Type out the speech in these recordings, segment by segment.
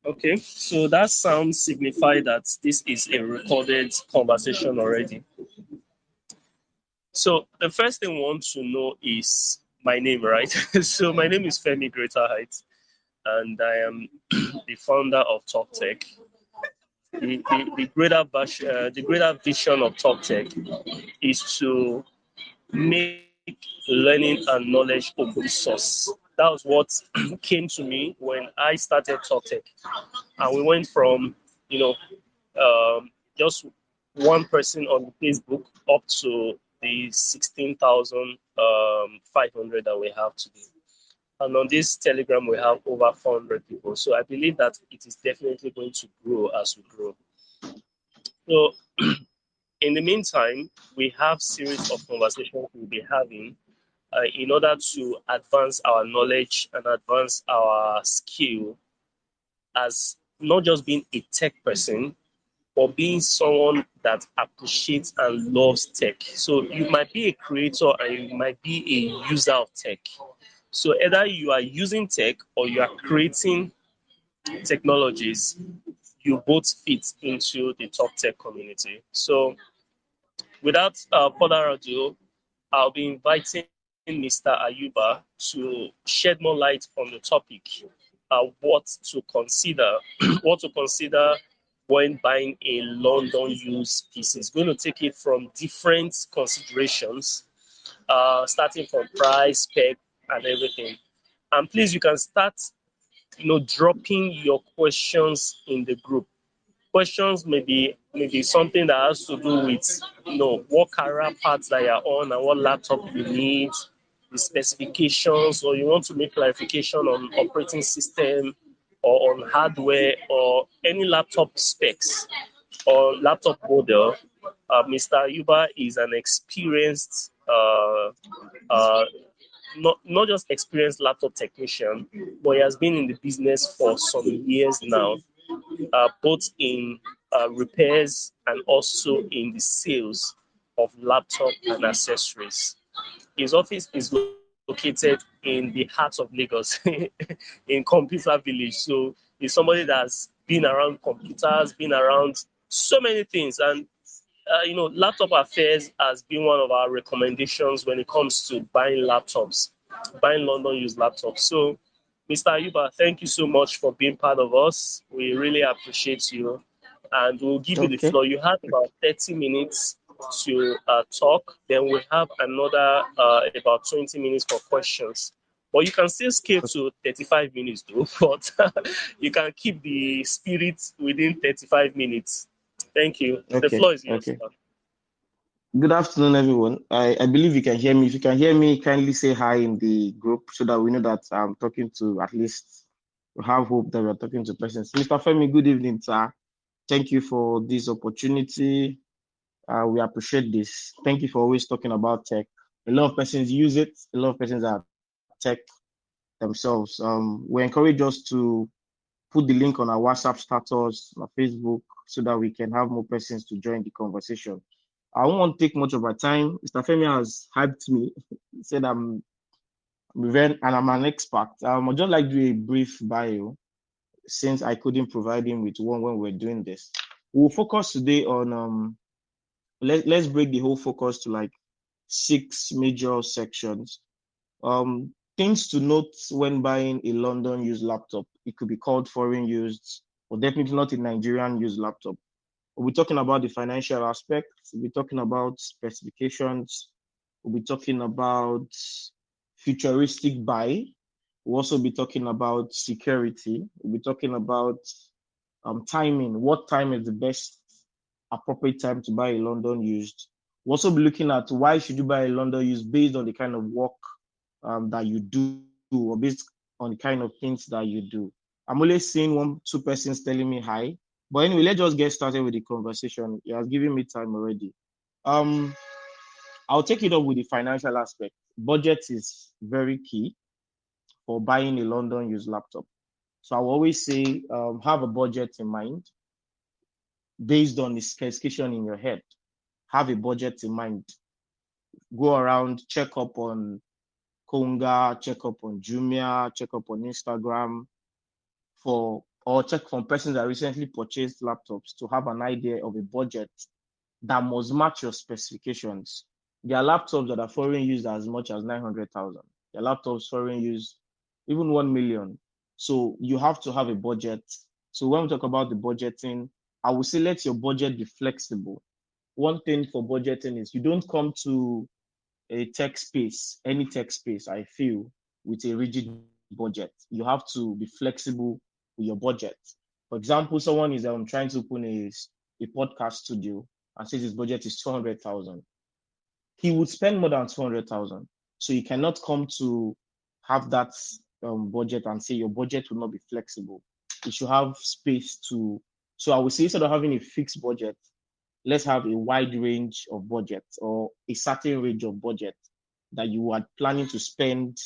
Okay, so that sounds signify that this is a recorded conversation already. So the first thing we want to know is my name, right? So my name is Femi Greater Height, and I am the founder of Talk Tech. The greater vision of Talk Tech is to make learning and knowledge open source. That was what came to me when I started Talk Tech, and we went from you know just one person on Facebook up to the 16,500 that we have today. And on this Telegram, we have over 400 people. So I believe that it is definitely going to grow as we grow. So in the meantime, we have series of conversations we'll be having in order to advance our knowledge and advance our skill as not just being a tech person, but being someone that appreciates and loves tech. So you might be a creator and you might be a user of tech. So either you are using tech or you are creating technologies, you both fit into the top tech community. So without further ado, I'll be inviting Mr. Ayuba to shed more light on the topic, what to consider, what to consider when buying a London used PC. It's going to take it from different considerations, starting from price, spec, and everything. And please, you can start, dropping your questions in the group. Questions maybe something that has to do with what career paths that you're on and what laptop you need, the specifications, or you want to make clarification on operating system or on hardware or any laptop specs or laptop model. Mr. Ayuba is an experienced uh, not just experienced laptop technician, but he has been in the business for some years now, both in repairs and also in the sales of laptop and accessories. His office is located in the heart of Lagos, in Computer Village. So he's somebody that's been around computers, been around so many things, and Laptop Affairs has been one of our recommendations when it comes to buying laptops, buying London used laptops. So, Mr. Ayuba, thank you so much for being part of us. We really appreciate you. And we'll give you the Okay. floor. You have about 30 minutes to talk. Then we have another about 20 minutes for questions. But you can still scale to 35 minutes, though. But you can keep the spirit within 35 minutes. Thank you. The Okay. floor is yours, Okay. sir. Good afternoon, everyone. I believe you can hear me. If you can hear me, kindly say hi in the group so that we know that I'm talking to at least we have hope that we're talking to persons. Mr. Femi, good evening, sir. Thank you for this opportunity. We appreciate this. Thank you for always talking about tech. A lot of persons use it. A lot of persons are tech themselves. We encourage us to put the link on our WhatsApp status, on Facebook, so that we can have more persons to join the conversation. I won't take much of my time. Mr. Femi has hyped me. He said I'm an expert. I'd just like to do a brief bio since I couldn't provide him with one when we're doing this. We'll focus today on let's break the whole focus to like 6 major sections. Things to note when buying a London used laptop. It could be called foreign used, or definitely not a Nigerian used laptop. We'll be talking about the financial aspect. We'll be talking about specifications. We'll be talking about futuristic buy. We'll also be talking about security. We'll be talking about timing. What time is the best appropriate time to buy a London used? We'll also be looking at why should you buy a London used based on the kind of work that you do or based on the kind of things that you do. I'm only seeing 2 persons telling me hi. But anyway, let's just get started with the conversation. It has given me time already. I'll take it up with the financial aspect. Budget is very key for buying a London used laptop. So I will always say have a budget in mind based on the specification in your head. Have a budget in mind. Go around, check up on Konga, check up on Jumia, check up on Instagram for or check from persons that recently purchased laptops to have an idea of a budget that must match your specifications. There are laptops that are foreign used as much as 900,000. There are laptops foreign used even 1 million. So you have to have a budget. So when we talk about the budgeting, I would say let your budget be flexible. One thing for budgeting is you don't come to a tech space, any tech space, I feel, with a rigid budget. You have to be flexible with your budget. For example, someone is trying to open a podcast studio and says his budget is 200,000. He would spend more than 200,000. So you cannot come to have that budget and say your budget will not be flexible. You should have space to. So I would say instead of having a fixed budget, let's have a wide range of budget or a certain range of budget that you are planning to spend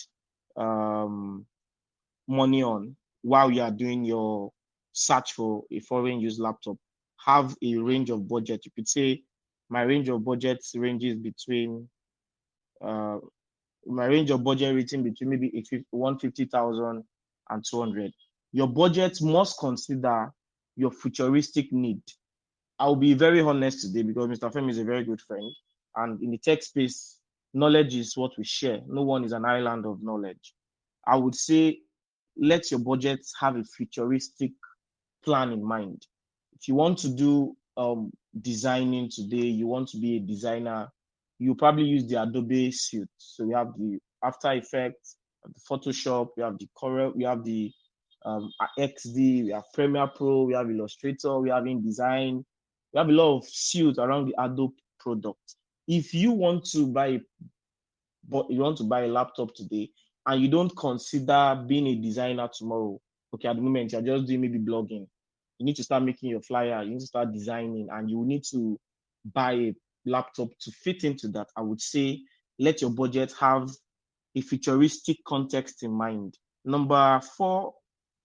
money on while you are doing your search for a foreign use laptop. Have a range of budget. You could say my range of budgets ranges between uh, my range of budget rating between maybe 150,000 and 200. Your budget must consider your futuristic need. I'll be very honest today because Mr. Femi is a very good friend. And in the tech space, knowledge is what we share. No one is an island of knowledge. I would say let your budget have a futuristic plan in mind. If you want to do designing today, you want to be a designer, you probably use the Adobe suite. So we have the After Effects, the Photoshop, we have the Corel, we have the XD, we have Premiere Pro, we have Illustrator, we have InDesign. We have a lot of suite around the Adobe product. If you want to buy a laptop today and you don't consider being a designer tomorrow, okay, at the moment you're just doing maybe blogging, you need to start making your flyer, you need to start designing, and you need to buy a laptop to fit into that. I would say let your budget have a futuristic context in mind. Number 4,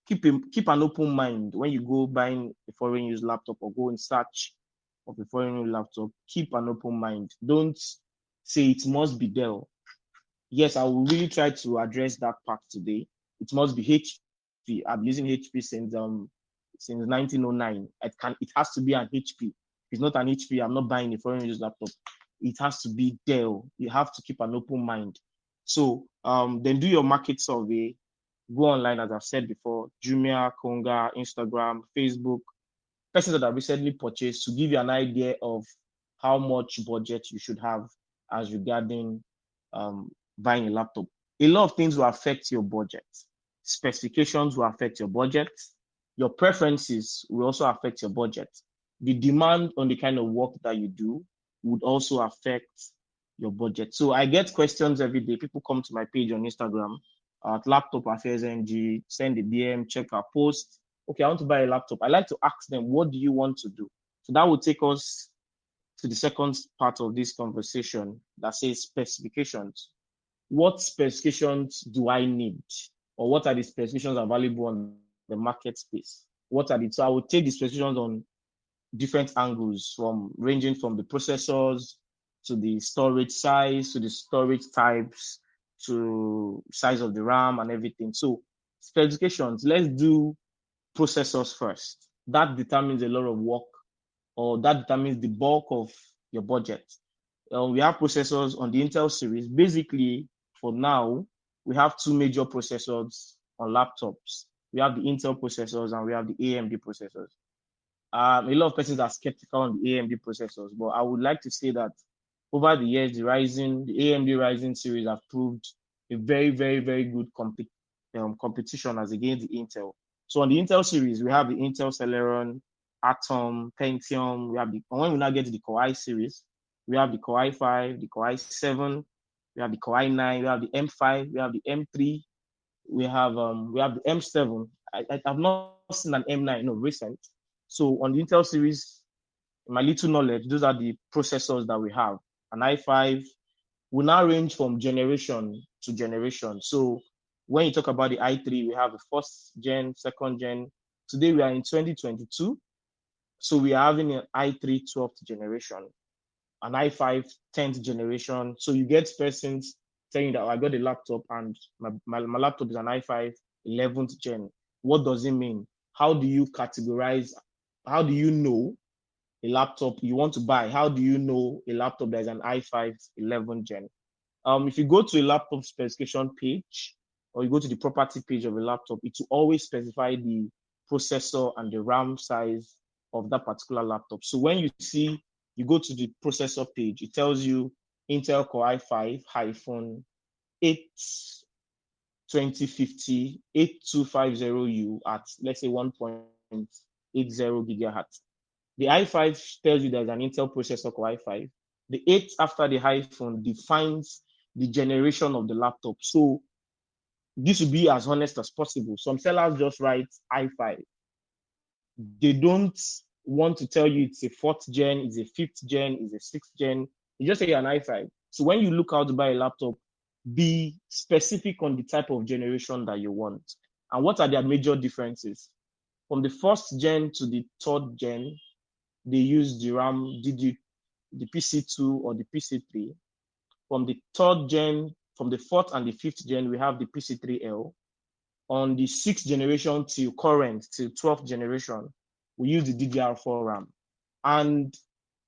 keep an open mind when you go buying a foreign use laptop or go in search of a foreign use laptop. Keep an open mind. Don't say it must be Dell. Yes, I will really try to address that part today. It must be HP. I've been using HP since 1909. It has to be an HP. If it's not an HP, I'm not buying a foreign use laptop. It has to be Dell. You have to keep an open mind. So then do your market survey. Go online, as I've said before, Jumia, Konga, Instagram, Facebook, persons that have recently purchased, to give you an idea of how much budget you should have as regarding buying a laptop. A lot of things will affect your budget. Specifications will affect your budget. Your preferences will also affect your budget. The demand on the kind of work that you do would also affect your budget. So I get questions every day. People come to my page on Instagram at LaptopAffairs NG, send a DM, check our post. Okay, I want to buy a laptop. I like to ask them, what do you want to do? So that will take us to the second part of this conversation that says specifications. What specifications do I need? Or what are the specifications available on the market space? What are the, so I will take the specifications on different angles, ranging from the processors to the storage size, to the storage types, to size of the RAM and everything. So specifications, let's do processors first. That determines a lot of work, or that determines the bulk of your budget. We have processors on the Intel series. Basically, for now, we have 2 major processors on laptops. We have the Intel processors and we have the AMD processors. A lot of persons are skeptical on the AMD processors, but I would like to say that over the years, the AMD Ryzen series have proved a very, very, very good competition as against the Intel. So on the Intel series, we have the Intel Celeron, Atom, Pentium. When we now get to the Core i series, we have the Core i5, the Core i7, we have the Core i9, we have the M5, we have the M3, we have the M7. I've not seen an M9, no, recent. So on the Intel series, in my little knowledge, those are the processors that we have. An i5 will now range from generation to generation. So when you talk about the i3, we have the first gen, second gen. Today we are in 2022. So we are having an i3 12th generation, an i5 10th generation. So you get persons saying that I got a laptop and my laptop is an i5 11th gen. What does it mean? how do you categorize, how do you know a laptop you want to buy? How do you know a laptop that is an i5 11 gen? If you go to a laptop specification page, or you go to the property page of a laptop, it will always specify the processor and the RAM size of that particular laptop. So when you go to the processor page, it tells you Intel Core i5-8 2050 8250U at, let's say, 1.80 gigahertz. The i5 tells you there's an Intel processor Core i5. The 8 after the hyphen defines the generation of the laptop. So this will be as honest as possible. Some sellers just write i5. They don't want to tell you it's a 4th gen, it's a 5th gen, it's a 6th gen. You just say an i5. So when you look out to buy a laptop, be specific on the type of generation that you want. And what are their major differences? From the 1st gen to the 3rd gen, they use the RAM, the PC2 or the PC3. From the 3rd gen, from the 4th and the 5th gen, we have the PC3L. On the 6th generation till 12th generation, we use the DDR4 RAM. And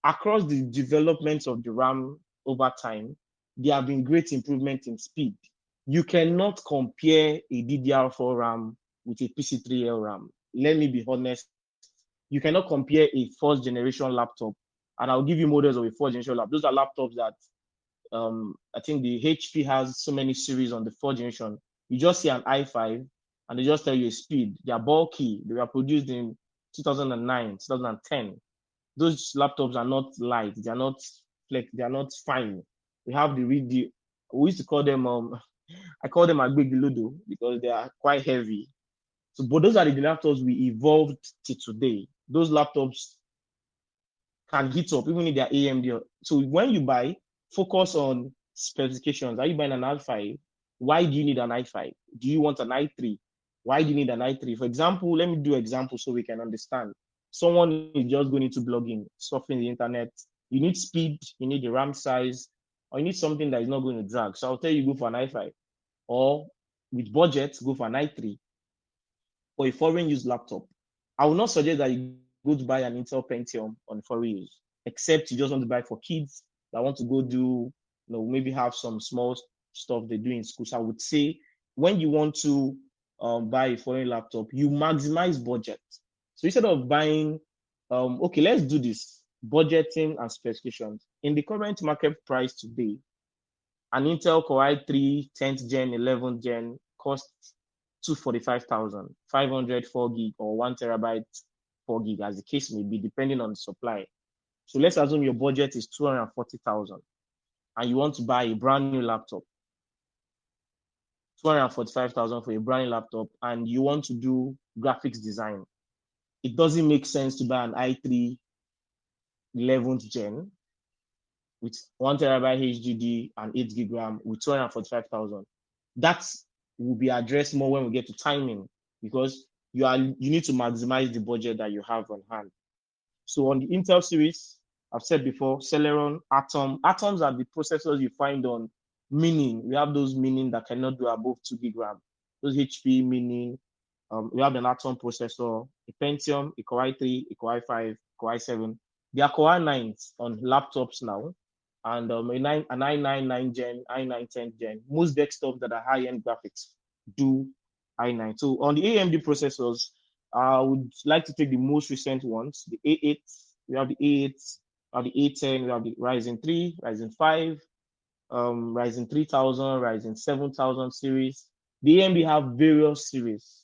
across the development of the RAM over time, there have been great improvement in speed. You cannot compare a DDR4 RAM with a PC3L RAM. Let me be honest. You cannot compare a 4th generation laptop, and I'll give you models of a 4th generation laptop. Those are laptops that I think the HP has so many series on the 4th generation. You just see an i5 and they just tell you a speed. They are bulky. They were produced in 2009, 2010. Those laptops are not light. They are not fine. We have we used to call them I call them agbegilodo because they are quite heavy. So, but those are the laptops we evolved to today. Those laptops can heat up even if they are AMD. So when you buy, focus on specifications. Are you buying an i5? Why do you need an i5? Do you want an i3? Why do you need an i3? For example, let me do an example so we can understand. Someone is just going into blogging, surfing the internet. You need speed, you need the RAM size, or you need something that is not going to drag. So I'll tell you, go for an i5. Or with budget, go for an i3 or a foreign use laptop. I will not suggest that you go to buy an Intel Pentium on foreign use, except you just want to buy for kids that want to go do, maybe have some small stuff they do in school. So I would say when you want to buy a foreign laptop, you maximize budget. So instead of buying, okay, let's do this, budgeting and specifications. In the current market price today, an Intel Core i3 10th gen, 11th gen costs 245,000, 500 4 gig or 1 terabyte 4 gig, as the case may be, depending on the supply. So let's assume your budget is 240,000 and you want to buy a brand new laptop. 245,000 for a brand new laptop, and you want to do graphics design. It doesn't make sense to buy an i3 11th gen with 1 terabyte HDD and 8 gig RAM with 245,000. That will be addressed more when we get to timing, because you need to maximize the budget that you have on hand. So on the Intel series, I've said before, Celeron, Atom. Atoms are the processors you find on Mini. We have those Mini that cannot do above 2 gig RAM. Those HP Mini. We have an Atom processor, a Pentium, a Core i3, a Core i5, Core i7. They are Core i9s on laptops now, and an i9 9 gen, i9 10 gen. Most desktops that are high-end graphics do i9. So on the AMD processors, I would like to take the most recent ones, the A8. We have the A8, we have the A10, we have the Ryzen 3, Ryzen 5, Ryzen 3000, Ryzen 7000 series. The AMD have various series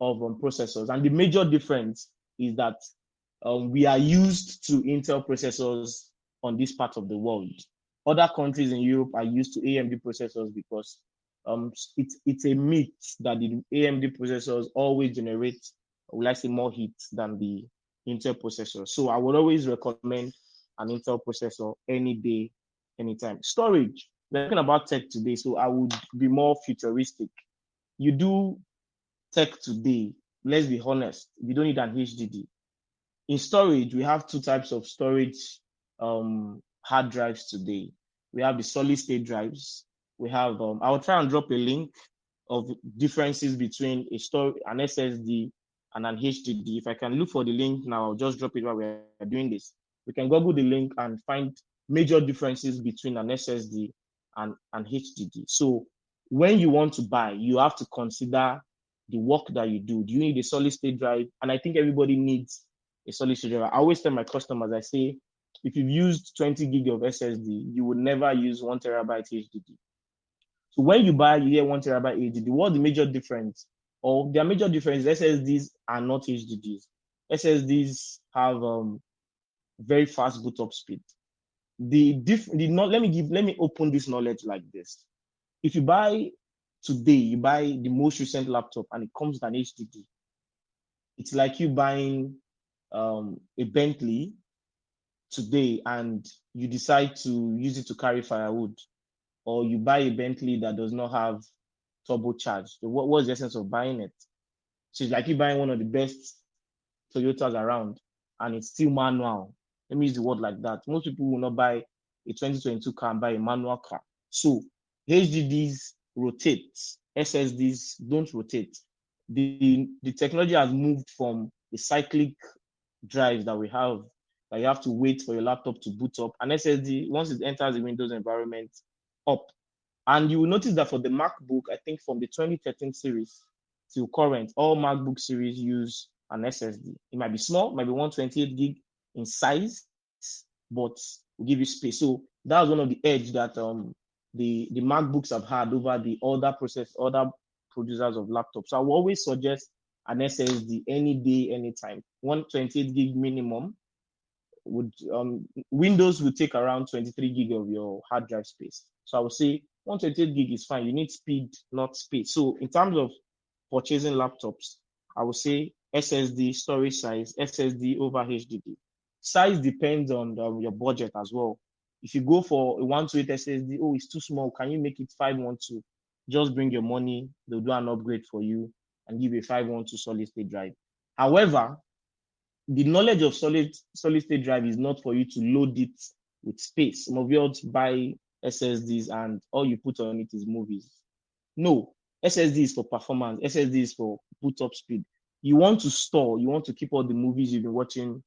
of processors, and the major difference is that we are used to Intel processors on this part of the world. Other countries in Europe are used to AMD processors because it's a myth that the AMD processors always generate, will I say, more heat than the Intel processor. So I would always recommend an Intel processor any day, anytime. Storage, we're talking about tech today, so I would be more futuristic. You do tech today, let's be honest, you don't need an HDD. In storage, we have two types of storage hard drives today. We have the solid state drives. We have, I'll try and drop a link of differences between an SSD and an HDD. If I can look for the link now, I'll just drop it while we're doing this. We can Google the link and find major differences between an SSD and an HDD. So when you want to buy, you have to consider the work that you do. Do you need a solid state drive? And I think everybody needs a solid state drive. I always tell my customers, I say, if you've used 20 gig of SSD, you would never use 1 terabyte HDD. So when you buy, you hear 1 terabyte HDD. What's the major difference? Or their major difference, SSDs are not HDDs. SSDs have very fast boot up speed. Let me open this knowledge like this. If you buy today, you buy the most recent laptop and it comes with an HDD. It's like you buying a Bentley today and you decide to use it to carry firewood, or you buy a Bentley that does not have turbocharged. So what's the essence of buying it? So it's like you buying one of the best Toyotas around and it's still manual. Let me use the word like that. Most people will not buy a 2022 car and buy a manual car. So HDDs rotate, SSDs don't rotate. The technology has moved from the cyclic drives that we have, that you have to wait for your laptop to boot up. An SSD, once it enters the Windows environment, up. And you will notice that for the MacBook, I think from the 2013 series till current, all MacBook series use an SSD. It might be small, might be 128 gig in size, but will give you space. So that was one of the edge that the MacBooks have had over the other producers of laptops. So I will always suggest an SSD any day, anytime. 128 gig minimum. Windows will take around 23 gig of your hard drive space. So I would say 128 gig is fine. You need speed, not space. So in terms of purchasing laptops, I would say SSD, storage size, SSD over HDD. Size depends on your budget as well. If you go for a 128 SSD, oh, it's too small. Can you make it 512? Just bring your money. They'll do an upgrade for you and give you a 512 solid state drive. However, the knowledge of solid state drive is not for you to load it with space. Some of you buy SSDs and all you put on it is movies. No, SSD is for performance. SSD is for boot up speed. You want to store, you want to keep all the movies you've been watching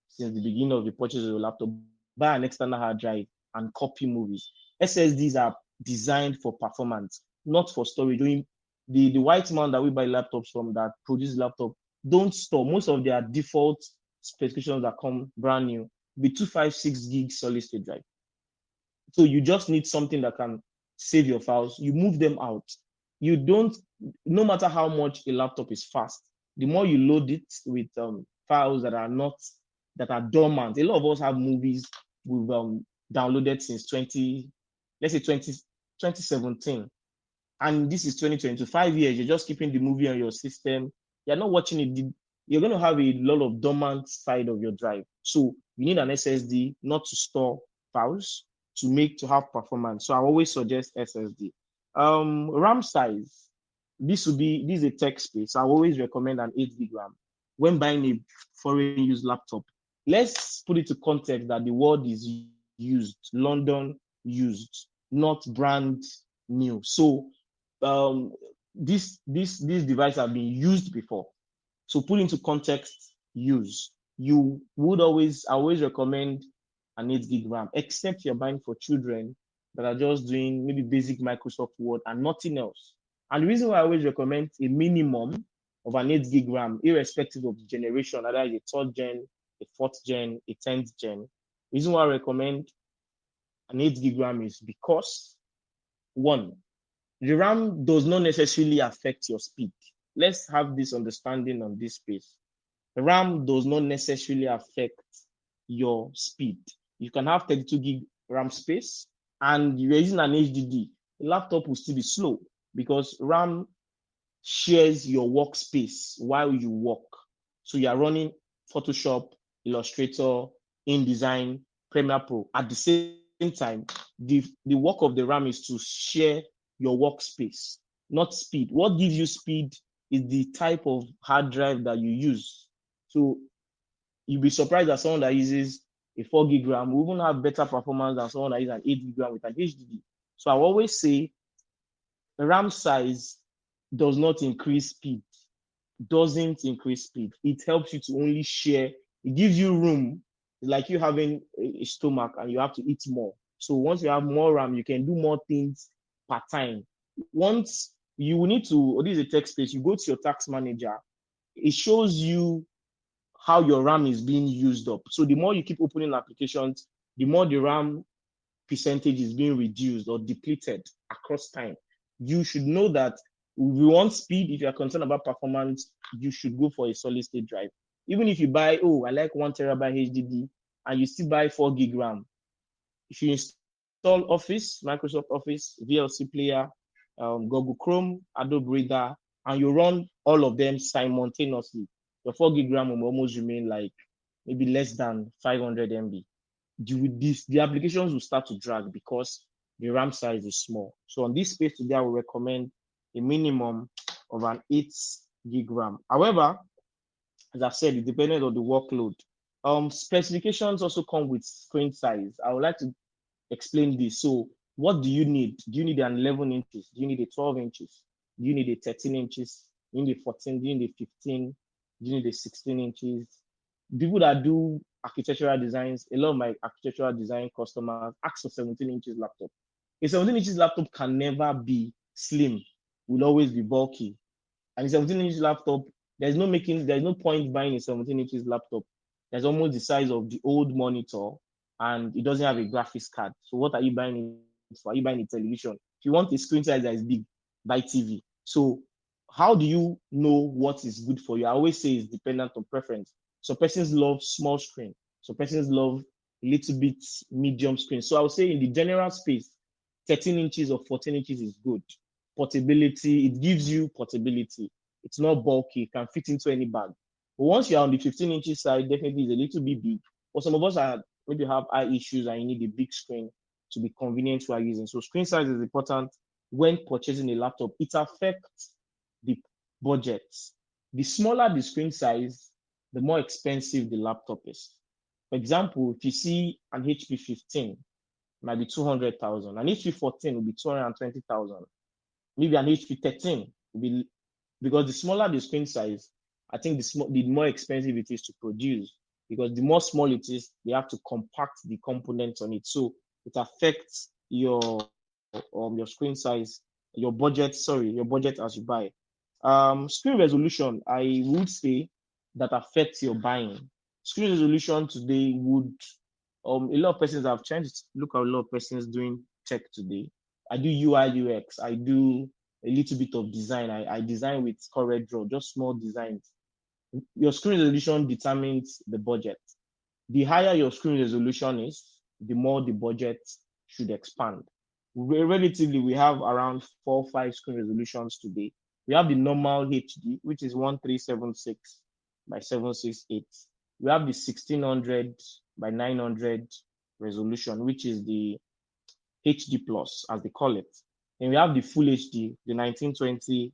since the beginning of the purchase of your laptop, buy an external hard drive and copy movies. SSDs are designed for performance, not for storage. The white man that we buy laptops from that produce laptop don't store. Most of their default specifications that come brand new be 256 gig solid state drive. So you just need something that can save your files. You move them out. You don't, no matter how much a laptop is fast, the more you load it with files that are dormant. A lot of us have movies we've downloaded since 2017. And this is 2022, 5 years, you're just keeping the movie on your system. You're not watching it. You're going to have a lot of dormant side of your drive. So you need an SSD not to store files, to have performance. So I always suggest SSD. RAM size. This is a tech space. I always recommend an 8 gig RAM when buying a foreign used laptop. Let's put it to context that the word is used, London used, not brand new. So this device have been used before. So put into context, use. I always recommend an 8 gig RAM, except you're buying for children that are just doing maybe basic Microsoft Word and nothing else. And the reason why I always recommend a minimum of an 8 gig RAM, irrespective of the generation, either a 3rd gen, a 4th gen, a 10th gen. The reason why I recommend an 8 gig RAM is because, one, the RAM does not necessarily affect your speed. Let's have this understanding on this space. The RAM does not necessarily affect your speed. You can have 32 gig RAM space and you're using an HDD. The laptop will still be slow because RAM shares your workspace while you work. So you are running Photoshop, Illustrator, InDesign, Premiere Pro. At the same time, the work of the RAM is to share your workspace, not speed. What gives you speed is the type of hard drive that you use. So you'll be surprised that someone that uses a 4 gig RAM will even have better performance than someone that uses an 8 gig RAM with an HDD. So I always say the RAM size does not increase speed. doesn't increase speed. It helps you to only share. It gives you room. It's like you having a stomach and you have to eat more. So once you have more RAM, you can do more things per time. Once you will need to, this is a text space, you go to your task manager, it shows you how your RAM is being used up. So the more you keep opening applications, the more the RAM percentage is being reduced or depleted across time. You should know that if you want speed, if you're concerned about performance, you should go for a solid state drive. Even if you buy, I like 1 terabyte HDD, and you still buy 4 gig RAM, if you install Office, Microsoft Office, VLC Player, Google Chrome, Adobe Reader, and you run all of them simultaneously, your 4 gig RAM will almost remain like maybe less than 500 MB. The applications will start to drag because the RAM size is small. So on this space today, I will recommend a minimum of an 8 gig RAM. However, as I said, it depends on the workload. Specifications also come with screen size. I would like to explain this. So what do you need? Do you need an 11 inches? Do you need a 12 inches? Do you need a 13 inches? Do you need a 14? Do you need a 15? Do you need a 16 inches? People that do architectural designs, a lot of my architectural design customers ask for 17 inches laptop. A 17 inches laptop can never be slim, will always be bulky. And a 17 inch laptop, there's no point buying a 17 inches laptop. That's almost the size of the old monitor, and it doesn't have a graphics card. So what are you buying it for? Are you buying a television? If you want a screen size that is big, buy TV. So how do you know what is good for you? I always say it's dependent on preference. Some persons love small screen. Some persons love a little bit medium screen. So I would say in the general space, 13 inches or 14 inches is good. Portability, it gives you portability. It's not bulky, it can fit into any bag. But once you're on the 15 inches side, definitely is a little bit big. But some of us are maybe have eye issues and you need a big screen to be convenient while using. So screen size is important when purchasing a laptop. It affects the budget. The smaller the screen size, the more expensive the laptop is. For example, if you see an HP 15, it might be 200,000. An HP 14 will be 220,000. Maybe an HP 13 will be, because the smaller the screen size, I think the more expensive it is to produce, because the more small it is, they have to compact the components on it. So it affects your screen size, your budget as you buy. Screen resolution, I would say that affects your buying. Screen resolution today would, a lot of persons have tried to look at a lot of persons doing tech today. I do UI UX, I do a little bit of design. I design with CorelDRAW, just small designs. Your screen resolution determines the budget. The higher your screen resolution is, the more the budget should expand. Relatively, we have around 4 or 5 screen resolutions today. We have the normal HD, which is 1376 by 768. We have the 1600 by 900 resolution, which is the HD plus, as they call it. And we have the full HD, the 1920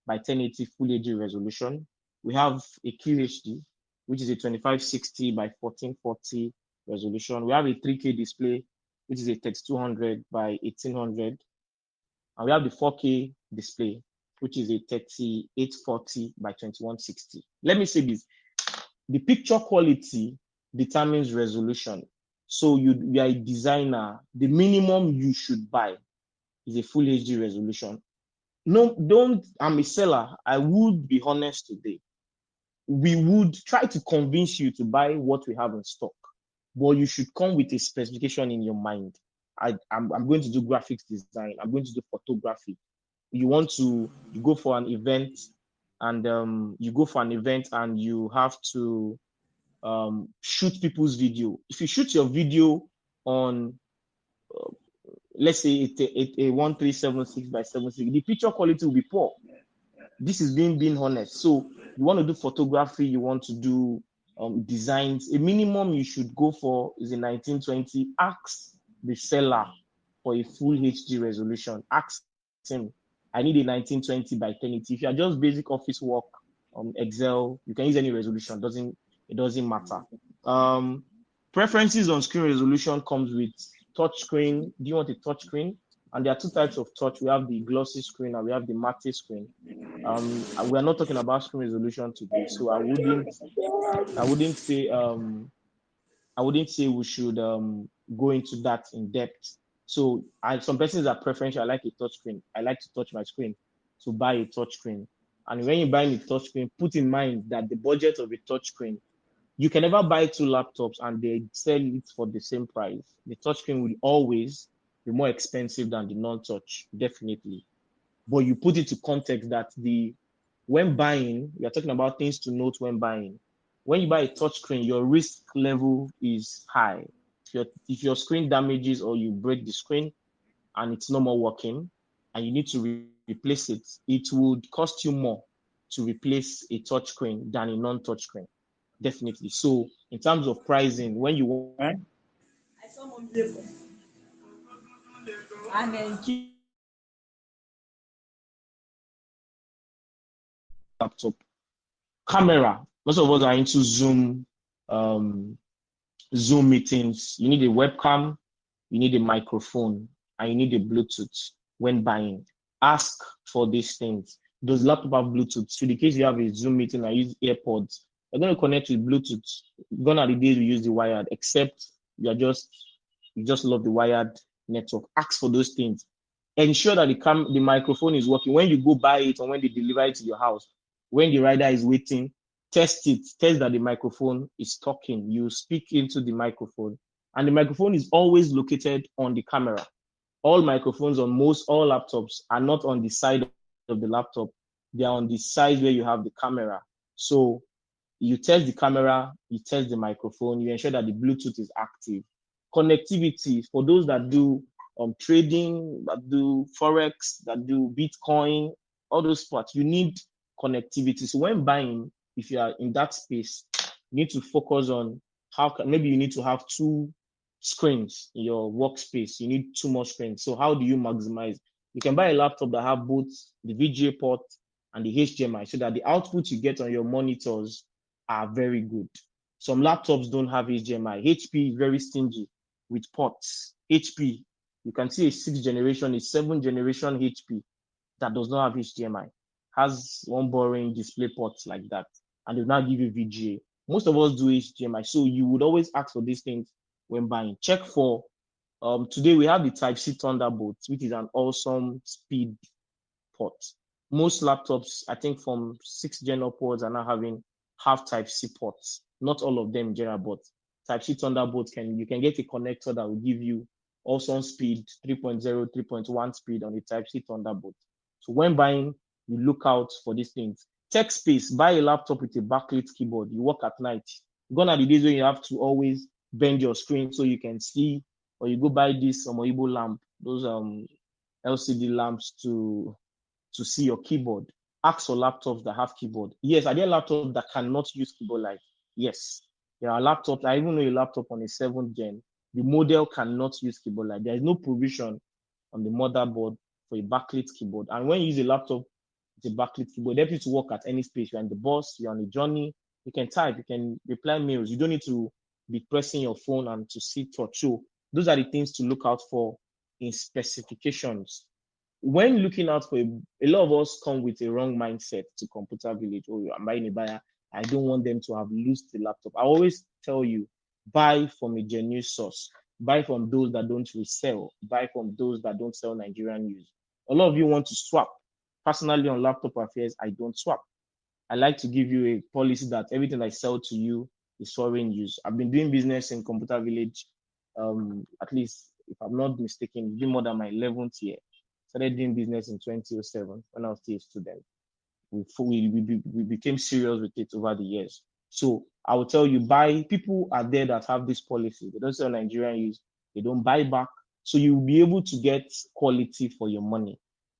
by 1080 full HD resolution. We have a QHD, which is a 2560 by 1440 resolution. We have a 3K display, which is a 3200 by 1800. And we have the 4K display, which is a 3840 by 2160. Let me say this. The picture quality determines resolution. So you are a designer, the minimum you should buy is a full HD resolution. I'm a seller. I would be honest today. We would try to convince you to buy what we have in stock, but you should come with a specification in your mind. I'm going to do graphics design. I'm going to do photography. You go for an event, and you have to shoot people's video. If you shoot your video on let's say a 1376 by 76, the picture quality will be poor. This is being honest. So you want to do photography, you want to do designs, a minimum you should go for is a 1920. Ask the seller for a full HD resolution. Ask him, I need a 1920 by 1080. If you are just basic office work, Excel, you can use any resolution. It doesn't matter. Preferences on screen resolution comes with touch screen. Do you want a touch screen? And there are two types of touch. We have the glossy screen and we have the matte screen. We are not talking about screen resolution today, so I wouldn't say we should go into that in depth. So some persons are preferential. I like a touch screen. I like to touch my screen. So buy a touch screen. And when you buy a touch screen, put in mind that the budget of a touch screen, you can never buy two laptops and they sell it for the same price. The touch screen will always be more expensive than the non-touch, definitely. But you put it to context that when buying, we are talking about things to note when buying. When you buy a touchscreen, your risk level is high. If your screen damages or you break the screen and it's no more working and you need to replace it, it would cost you more to replace a touchscreen than a non-touchscreen. Definitely. So in terms of pricing, when you want laptop, camera, most of us are into Zoom meetings. You need a webcam, you need a microphone, and you need a Bluetooth when buying. Ask for these things. Does laptop have Bluetooth? So in case you have a Zoom meeting and use AirPods, you're going to connect with Bluetooth. Gone are the days we use the wired, except you just love the wired network. Ask for those things. Ensure that the microphone is working. When you go buy it or when they deliver it to your house, when the rider is waiting, test it. Test that the microphone is talking. You speak into the microphone, and the microphone is always located on the camera. All microphones on all laptops are not on the side of the laptop. They are on the side where you have the camera. So you test the camera, you test the microphone, you ensure that the Bluetooth is active. Connectivity, for those that do trading, that do Forex, that do Bitcoin, all those parts, you need connectivity. So when buying, if you are in that space, you need to focus on maybe you need to have two screens in your workspace. You need two more screens. So how do you maximize? You can buy a laptop that have both the VGA port and the HDMI so that the output you get on your monitors are very good. Some laptops don't have HDMI. HP is very stingy with ports. HP, you can see a 6th generation, a 7th generation HP that does not have HDMI, has one boring display port like that, and they now give you VGA. Most of us do HDMI, so you would always ask for these things when buying. Check for, today we have the Type-C Thunderbolt, which is an awesome speed port. Most laptops, I think from 6th gen upwards, are now having half Type-C ports. Not all of them in general, but Type-C Thunderbolt you can get a connector that will give you awesome speed, 3.0, 3.1 speed on the Type-C Thunderbolt. So when buying, you look out for these things. Tech space, buy a laptop with a backlit keyboard. You work at night. Gone are the days when you have to always bend your screen so you can see, or you go buy this Omoibo lamp, those LCD lamps to see your keyboard. Ask for laptops that have keyboard. Yes, are there laptops that cannot use keyboard light? Yes. There are laptops. I even know a laptop on a 7th gen. The model cannot use keyboard light. There is no provision on the motherboard for a backlit keyboard. And when you use a laptop with a backlit keyboard, it helps you to work at any space. You're on the bus, you're on a journey, you can type, you can reply mails. You don't need to be pressing your phone and to see touch. So those are the things to look out for in specifications. When looking out for a lot of us come with a wrong mindset to Computer Village. Oh, I'm buying a buyer. I don't want them to have lost the laptop. I always tell you, buy from a genuine source. Buy from those that don't resell. Buy from those that don't sell Nigerian use. A lot of you want to swap. Personally, on LaptopAffairs, I don't swap. I like to give you a policy that everything I sell to you is foreign use. I've been doing business in Computer Village, at least, if I'm not mistaken, it's been more than my 11th year. Started doing business in 2007 when I was still a student. We became serious with it over the years. So I will tell you, people are there that have this policy. They don't sell Nigerian use. They don't buy back. So you'll be able to get quality for your money.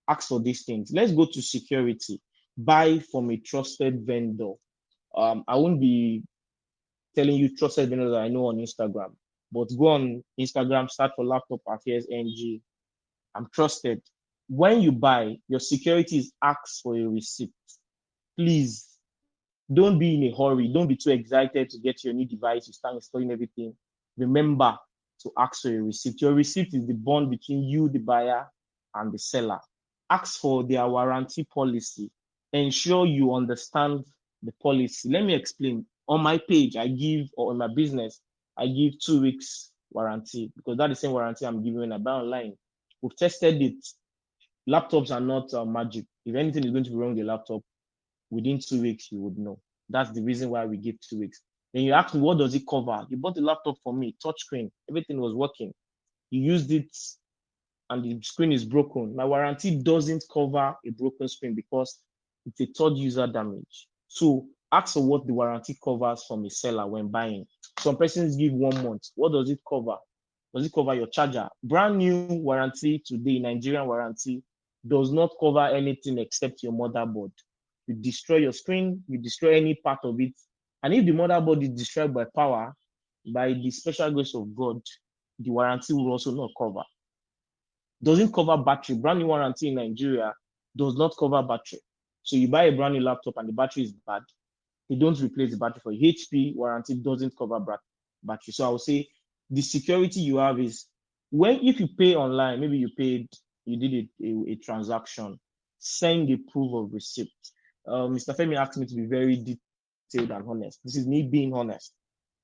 Ask for these things. Let's go to security. Buy from a trusted vendor. I won't be telling you trusted vendors that I know on Instagram, but go on Instagram, search for Laptop Affairs NG. I'm trusted. When you buy, your security is asked for a receipt. Please don't be in a hurry. Don't be too excited to get your new device. You start installing everything. Remember to ask for a receipt. Your receipt is the bond between you, the buyer, and the seller. Ask for their warranty policy. Ensure you understand the policy. Let me explain. On my page, or in my business, I give 2 weeks warranty because that's the same warranty I'm giving when I buy online. We've tested it. Laptops are not magic. If anything is going to be wrong with the laptop, within 2 weeks, you would know. That's the reason why we give 2 weeks. Then you ask me, what does it cover? You bought the laptop for me, touchscreen, everything was working. You used it and the screen is broken. My warranty doesn't cover a broken screen because it's a third user damage. So ask for what the warranty covers from a seller when buying. Some persons give 1 month. What does it cover? Does it cover your charger? Brand new warranty today, Nigerian warranty, does not cover anything except your motherboard. You destroy your screen, you destroy any part of it. And if the motherboard is destroyed by power, by the special grace of God, the warranty will also not cover. Doesn't cover battery. Brand new warranty in Nigeria does not cover battery. So you buy a brand new laptop and the battery is bad, they don't replace the battery for you. HP warranty doesn't cover battery. So I would say the security you have is if you pay online, maybe you did a transaction, send a proof of receipt. Mr. Femi asked me to be very detailed and honest. This is me being honest.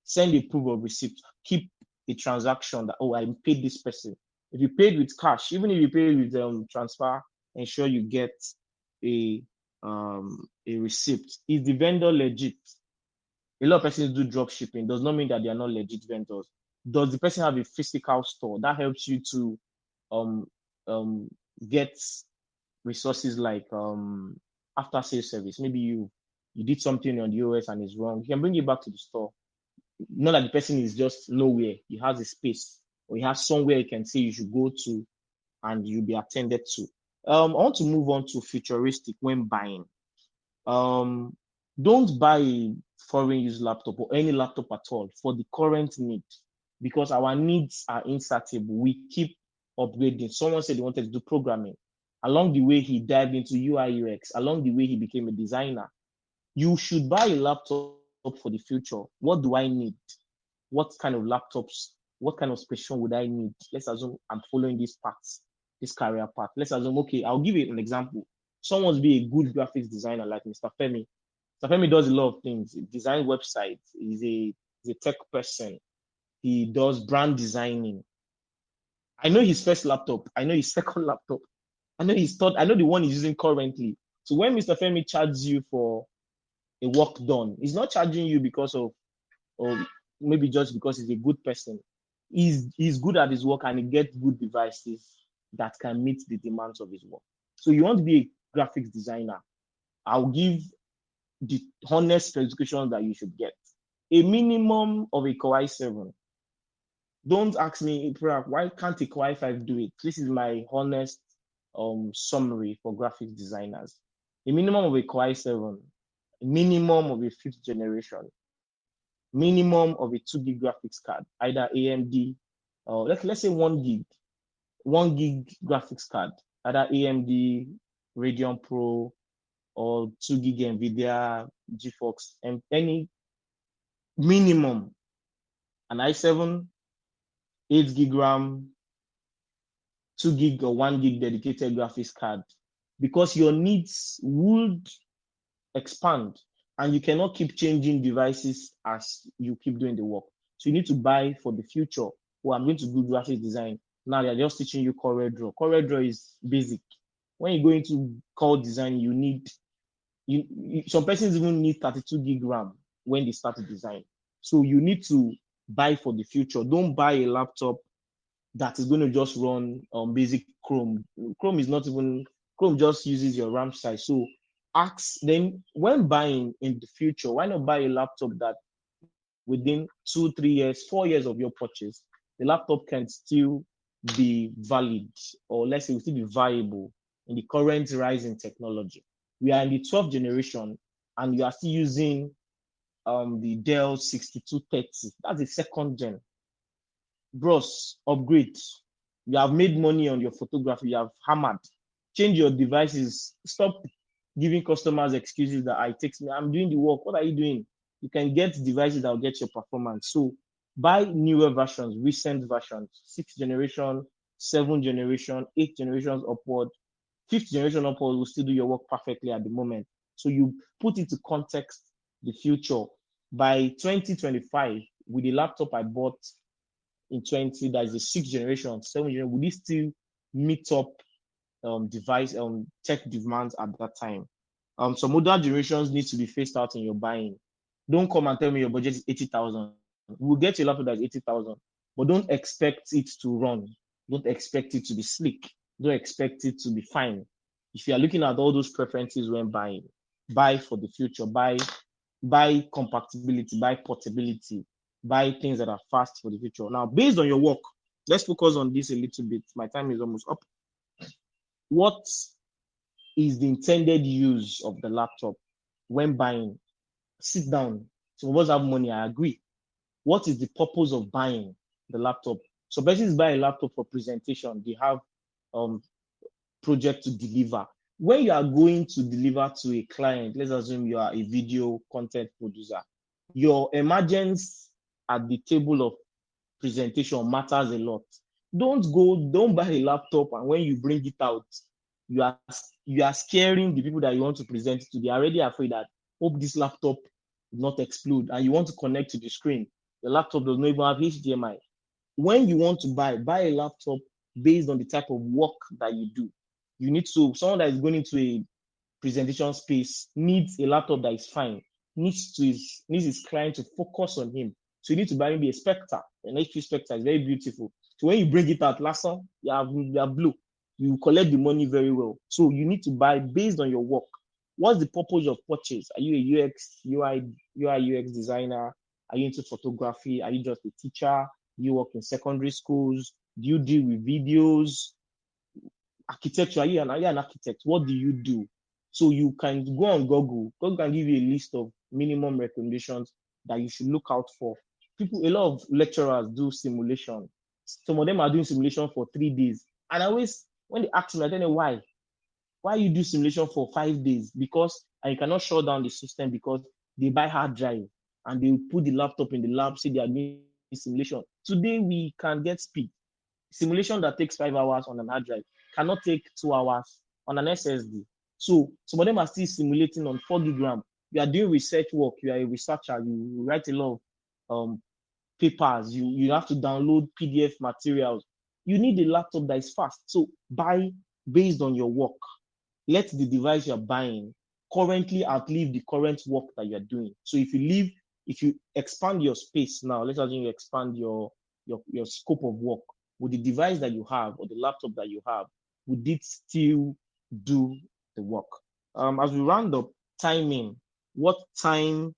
Send a proof of receipt. Keep a transaction that, I paid this person. If you paid with cash, even if you paid with transfer, ensure you get a receipt. Is the vendor legit? A lot of persons do drop shipping. Does not mean that they are not legit vendors. Does the person have a physical store? That helps you to get resources like after sales service. Maybe you did something on the OS and it's wrong. You can bring it back to the store. Not that the person is just nowhere. He has a space or he has somewhere you can say you should go to and you'll be attended to. I want to move on to futuristic when buying. Don't buy a foreign used laptop or any laptop at all for the current need because our needs are insatiable. We keep upgrading. Someone said he wanted to do programming. Along the way, he dived into UI UX. Along the way, he became a designer. You should buy a laptop for the future. What do I need? What kind of laptops? What kind of special would I need? Let's assume I'm following this path, this career path. Let's assume, okay, I'll give you an example. Someone wants to be a good graphics designer like Mr. Femi. Mr. Femi does a lot of things. He designs websites. He's a tech person. He does brand designing. I know his first laptop. I know his second laptop. I know the one he's using currently. So when Mr. Femi charges you for a work done, he's not charging you because of, or maybe just because he's a good person. He's good at his work and he gets good devices that can meet the demands of his work. So you want to be a graphics designer, I'll give the honest specifications that you should get. A minimum of a Core i7. Don't ask me, why can't a Core i5 do it? This is my honest summary for graphics designers. A minimum of a Core i7, a minimum of a 5th generation, minimum of a 2 gig graphics card, either AMD, or let's say 1 gig graphics card, either AMD, Radeon Pro, or 2 gig NVIDIA, GeForce, and any minimum, an i7, 8 gig RAM, 2 gig or 1 gig dedicated graphics card, because your needs would expand and you cannot keep changing devices as you keep doing the work. So you need to buy for the future. Well, I'm going to do graphics design. Now they're just teaching you CorelDRAW. CorelDRAW is basic. When you go into core design, you need, some persons even need 32 gig RAM when they start to design. So you need to buy for the future. Don't buy a laptop that is going to just run basic Chrome. Chrome just uses your RAM size. So ask them, when buying in the future, why not buy a laptop that within 2, 3 years, 4 years of your purchase, the laptop can still be valid, or let's say will still be viable in the current rise in technology. We are in the 12th generation and you are still using the Dell 6230. That's the 2nd gen. Bros, upgrade. You have made money on your photography. You have hammered. Change your devices. Stop giving customers excuses that it takes me. I'm doing the work. What are you doing? You can get devices that will get your performance. So buy newer versions, recent versions, 6th generation, 7th generation, 8th generations upward, 5th generation upward will still do your work perfectly at the moment. So you put into context the future. By 2025, with the laptop I bought in 20, that is the 6th generation, 7th generation, will it still meet up device tech demands at that time? Some older generations need to be phased out in your buying. Don't come and tell me your budget is 80,000. We'll get you a laptop that is 80,000, but don't expect it to run. Don't expect it to be slick. Don't expect it to be fine. If you are looking at all those preferences when buying, buy for the future, buy compatibility, buy portability, buy things that are fast for the future. Now, based on your work, let's focus on this a little bit. My time is almost up. What is the intended use of the laptop when buying? Sit down. Some of us have money, I agree. What is the purpose of buying the laptop? So persons buy a laptop for presentation. They have project to deliver. When you are going to deliver to a client, let's assume you are a video content producer, your emergence at the table of presentation matters a lot. Don't buy a laptop and when you bring it out, you are scaring the people that you want to present it to. They're already afraid that hope this laptop will not explode, and you want to connect to the screen. The laptop does not even have HDMI. When you want to buy a laptop based on the type of work that you do. You need to, someone that is going into a presentation space needs a laptop that is fine, needs his client to focus on him. So you need to buy maybe a Spectre. An HP Spectre is very beautiful. So when you bring it out, last time you have blue. You collect the money very well. So you need to buy based on your work. What's the purpose of purchase? Are you a UI UX designer? Are you into photography? Are you just a teacher? Do you work in secondary schools? Do you deal with videos? Architecture? Are you an architect? What do you do? So you can go on Google. Google can give you a list of minimum recommendations that you should look out for. A lot of lecturers do simulation. Some of them are doing simulation for 3 days. And when they ask me, I don't know why. Why you do simulation for 5 days? Because, and you cannot shut down the system because they buy hard drive and they put the laptop in the lab, say they are doing simulation. Today we can get speed. Simulation that takes 5 hours on an hard drive cannot take 2 hours on an SSD. So some of them are still simulating on 4 gig RAM. You are doing research work. You are a researcher. You write a lot of papers. You have to download PDF materials. You need a laptop that is fast. So buy based on your work. Let the device you're buying currently outlive the current work that you're doing. So if you expand your space now, let's assume you expand your scope of work with the device that you have or the laptop that you have, would it still do the work? As we round up, timing. What time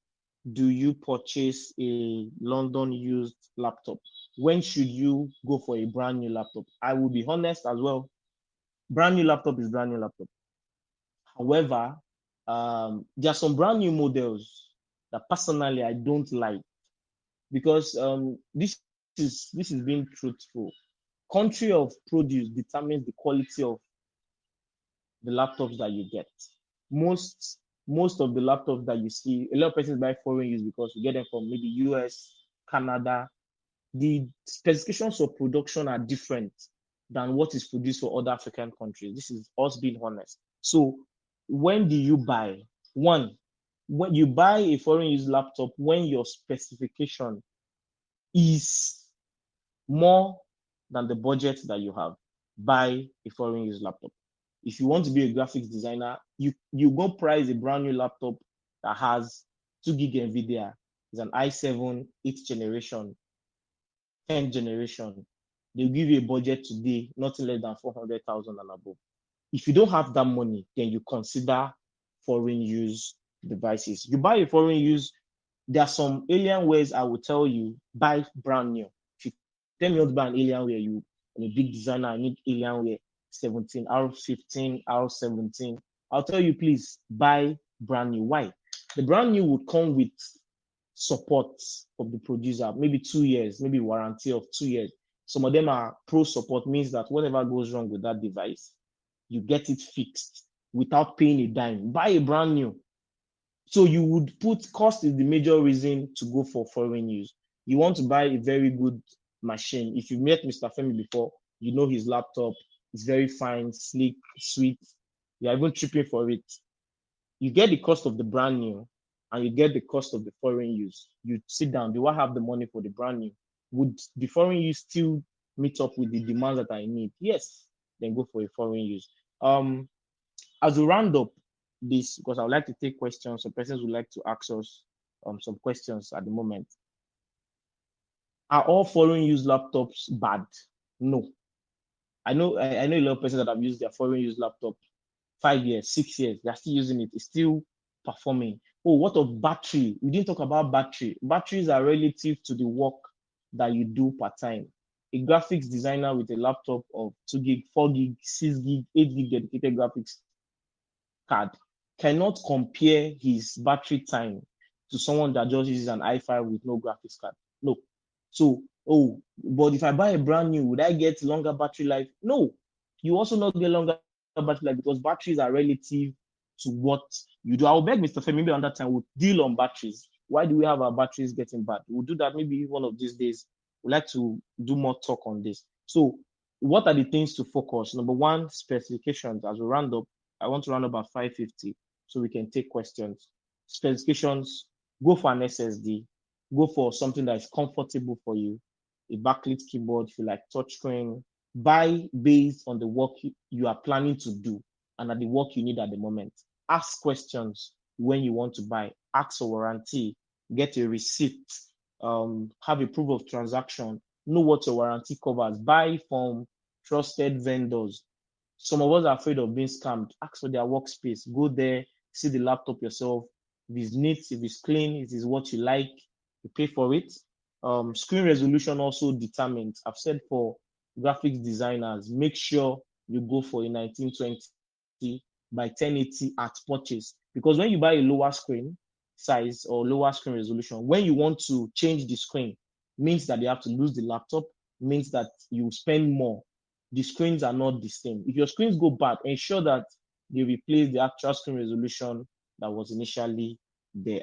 do you purchase a London used laptop? When should you go for a brand new laptop? I will be honest as well. Brand new laptop is brand new laptop. However, there are some brand new models that personally I don't like because this is being truthful. Country of produce determines the quality of the laptops that you get. Most of the laptops that you see, a lot of persons buy foreign use because you get them from maybe US, Canada. The specifications of production are different than what is produced for other African countries. This is us being honest. So when do you buy? One, when you buy a foreign use laptop, when your specification is more than the budget that you have, buy a foreign use laptop. If you want to be a graphics designer, you go price a brand new laptop that has 2 gig NVIDIA. It's an i7 8th generation, 10th generation. They'll give you a budget today, nothing less than 400,000 and above. If you don't have that money, then you consider foreign use devices. You buy a foreign use, there are some Alienwares I will tell you, buy brand new. If you tell me not to buy an Alienware, I'm a big designer, I need Alienware 17, R15, R17. I'll tell you, please buy brand new. Why? The brand new would come with support of the producer, maybe 2 years, maybe warranty of 2 years. Some of them are pro support, means that whatever goes wrong with that device, you get it fixed without paying a dime. Buy a brand new. So you would put cost is the major reason to go for foreign use. You want to buy a very good machine. If you've met Mr. Femi before, You know his laptop is very fine, sleek, sweet. You're even tripping for it. You get the cost of the brand new and you get the cost of the foreign use. You sit down, do I have the money for the brand new? Would the foreign use still meet up with the demands that I need? Yes, then go for a foreign use. As we round up this, because I would like to take questions, some persons would like to ask us some questions at the moment. Are all foreign use laptops bad? No. I know a lot of persons that have used their foreign use laptop 5 years, 6 years, they're still using it. It's still performing. Oh, what of battery? We didn't talk about battery. Batteries are relative to the work that you do per time. A graphics designer with a laptop of 2 gig, 4 gig, 6 gig, 8 gig dedicated graphics card cannot compare his battery time to someone that just uses an i5 with no graphics card. No. So, but if I buy a brand new, would I get longer battery life? No. You also not get longer battery life because batteries are relative to what you do. I'll beg Mr. Femi, maybe on that time we'll deal on batteries. Why do we have our batteries getting bad? We'll do that maybe one of these days. We'd like to do more talk on this. So, what are the things to focus? Number one, specifications. As we round up, I want to round up at 5:50 so we can take questions. Specifications, go for an SSD. Go for something that is comfortable for you. A backlit keyboard, if you like touchscreen. Buy based on the work you are planning to do and at the work you need at the moment. Ask questions when you want to buy. Ask for warranty. Get a receipt. Have a proof of transaction. Know what your warranty covers. Buy from trusted vendors. Some of us are afraid of being scammed. Ask for their workspace. Go there, see the laptop yourself. If it's neat, if it's clean, if it's what you like, you pay for it. Screen resolution also determines. I've said for graphics designers, make sure you go for a 1920 by 1080 at purchase. Because when you buy a lower screen size or lower screen resolution, when you want to change the screen, means that you have to lose the laptop, means that you spend more. The screens are not the same. If your screens go bad, ensure that they replace the actual screen resolution that was initially there.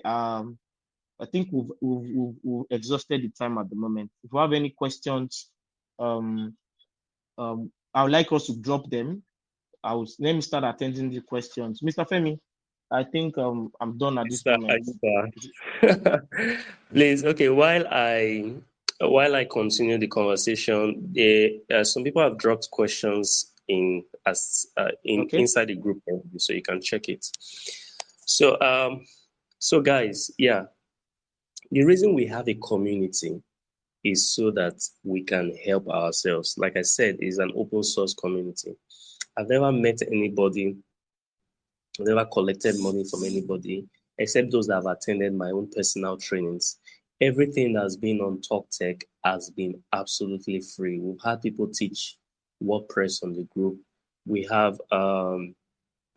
I think we've exhausted the time at the moment. If you have any questions, I would like us to drop them. Let me start attending the questions. Mr. Femi, I think I'm done at this Mr. moment. Ayuba. Please, okay, while I continue the conversation, some people have dropped questions in Okay. inside the group, so you can check it. So guys, yeah, the reason we have a community is so that we can help ourselves. Like I said, it's an open source community. I've never met anybody, I've never collected money from anybody, except those that have attended my own personal trainings. Everything that's been on Talk Tech has been absolutely free. We've had people teach WordPress on the group. We have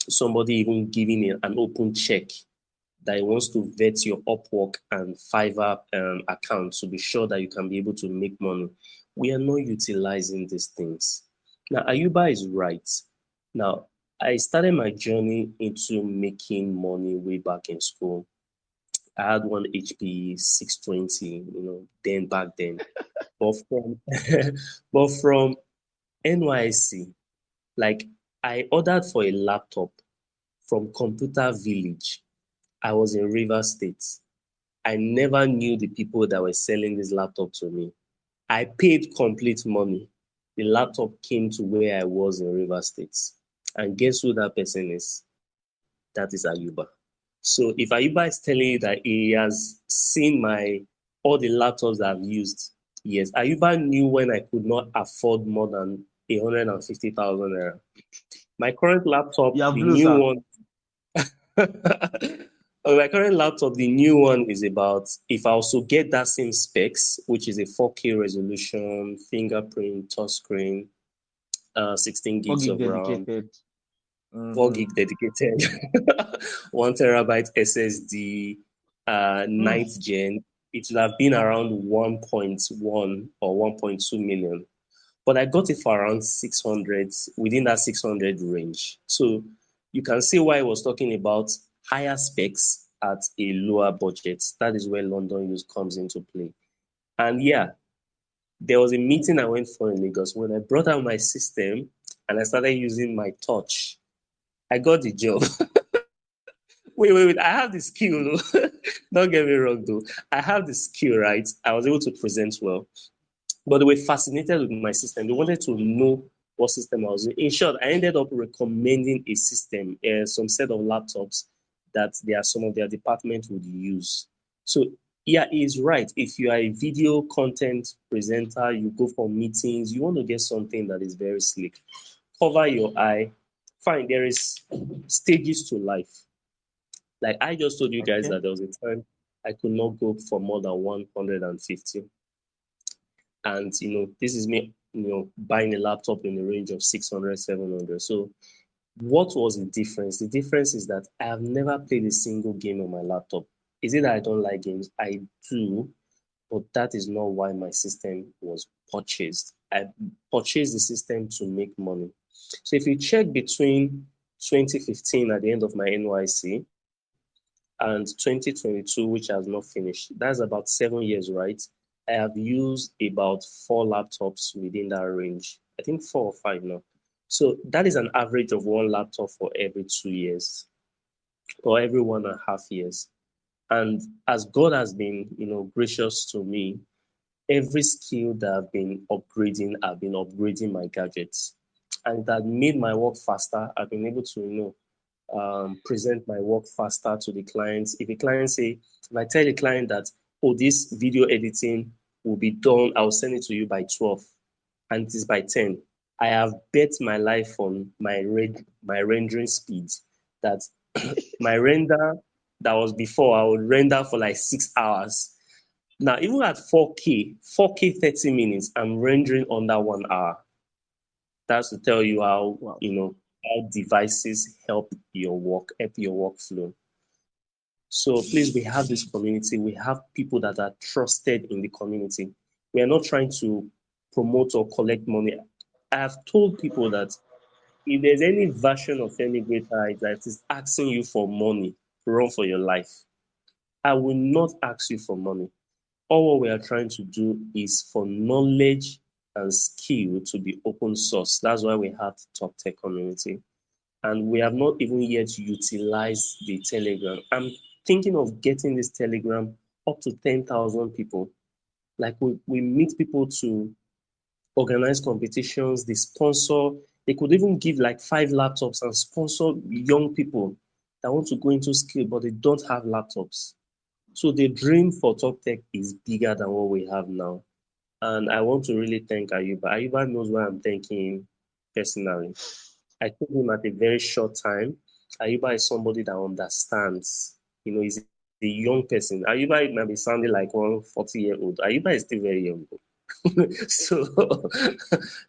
somebody even giving an open check that he wants to vet your Upwork and Fiverr account to be sure that you can be able to make money. We are not utilizing these things. Now, Ayuba is right. Now, I started my journey into making money way back in school. I had one HP 620, then back then. But from but from NYC, like I ordered for a laptop from Computer Village. I was in Rivers State. I never knew the people that were selling this laptop to me. I paid complete money. The laptop came to where I was in Rivers State. And guess who that person is? That is Ayuba. So if Ayuba is telling you that he has seen all the laptops that I've used, yes, Ayuba knew when I could not afford more than 150,000 naira. My current laptop, You have the blue, new sir. one, my current laptop, the new one is about, if I also get that same specs, which is a 4K resolution, fingerprint, touchscreen, 16 4 gigs gig of RAM, dedicated. 4 Mm-hmm. gig dedicated, 1 terabyte SSD, ninth gen, it would have been around 1.1 or 1.2 million. But I got it for around 600, within that 600 range. So you can see why I was talking about higher specs at a lower budget. That is where London use comes into play. And yeah, There was a meeting I went for in Lagos. When I brought out my system and I started using my touch, I got the job. Wait. I have the skill. Don't get me wrong, though. I have the skill, right? I was able to present well. But they were fascinated with my system. They wanted to know what system I was using. In short, I ended up recommending a system, some set of laptops that some of their department would use. So yeah, he's right. If you are a video content presenter, you go for meetings, you want to get something that is very slick. Cover your eye. Fine, there is stages to life. Like I just told you guys Okay. that there was a time I could not go for more than 150. And this is me, buying a laptop in the range of 600, 700. So what was the difference? The difference is that I have never played a single game on my laptop. Is it that I don't like games? I do, but that is not why my system was purchased. I purchased the system to make money. So if you check between 2015 at the end of my NYC and 2022, which has not finished, that's about 7 years, right? I have used about 4 laptops within that range. I think 4 or 5 now. So that is an average of 1 laptop for every 2 years or every 1.5 years. And as God has been, gracious to me, every skill that I've been upgrading my gadgets. And that made my work faster. I've been able to, present my work faster to the clients. If I tell the client that, oh, this video editing will be done, I'll send it to you by 12, and it is by 10. I have bet my life on my rendering speed. That my render that was before, I would render for like 6 hours. Now, even at 4K 30 minutes, I'm rendering under 1 hour. That's to tell you Wow. how devices help your workflow. So please, we have this community. We have people that are trusted in the community. We are not trying to promote or collect money. I have told people that if there's any version of any greater height that is asking you for money, run for your life. I will not ask you for money. All what we are trying to do is for knowledge and skill to be open source. That's why we have the top tech community. And we have not even yet utilized the Telegram. I'm thinking of getting this Telegram up to 10,000 people. Like we meet people to organize competitions, they sponsor, they could even give like 5 laptops and sponsor young people that want to go into skill, but they don't have laptops. So the dream for Top Tech is bigger than what we have now. And I want to really thank Ayuba. Ayuba knows why I'm thanking him personally. I told him at a very short time, Ayuba is somebody that understands. He's a young person. Ayuba might be sounding like one 40-year-old. Ayuba is still very young. so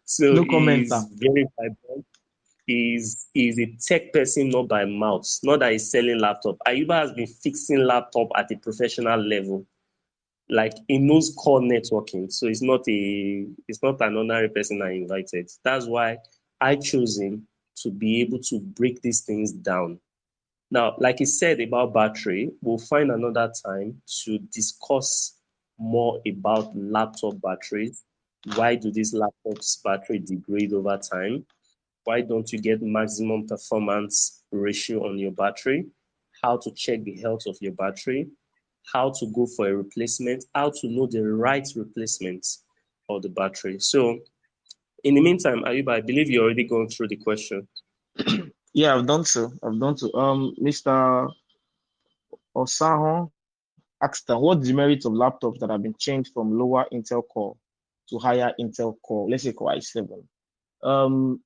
so No comment, he's sir. very vibrant. He's a tech person, not by mouth. Not that he's selling laptop. Ayuba has been fixing laptop at a professional level. Like he knows core networking. So it's not an ordinary person I invited. That's why I chose him to be able to break these things down. Now, like he said about battery, we'll find another time to discuss more about laptop batteries. Why do these laptops battery degrade over time? Why don't you get maximum performance ratio on your battery? How to check the health of your battery? How to go for a replacement? How to know the right replacement of the battery? So, in the meantime, Ayuba, I believe you're already going through the question. Yeah, I've done so. Mr. Osahon asked what's the merits of laptops that have been changed from lower Intel core to higher Intel core, let's say Core i7. Um,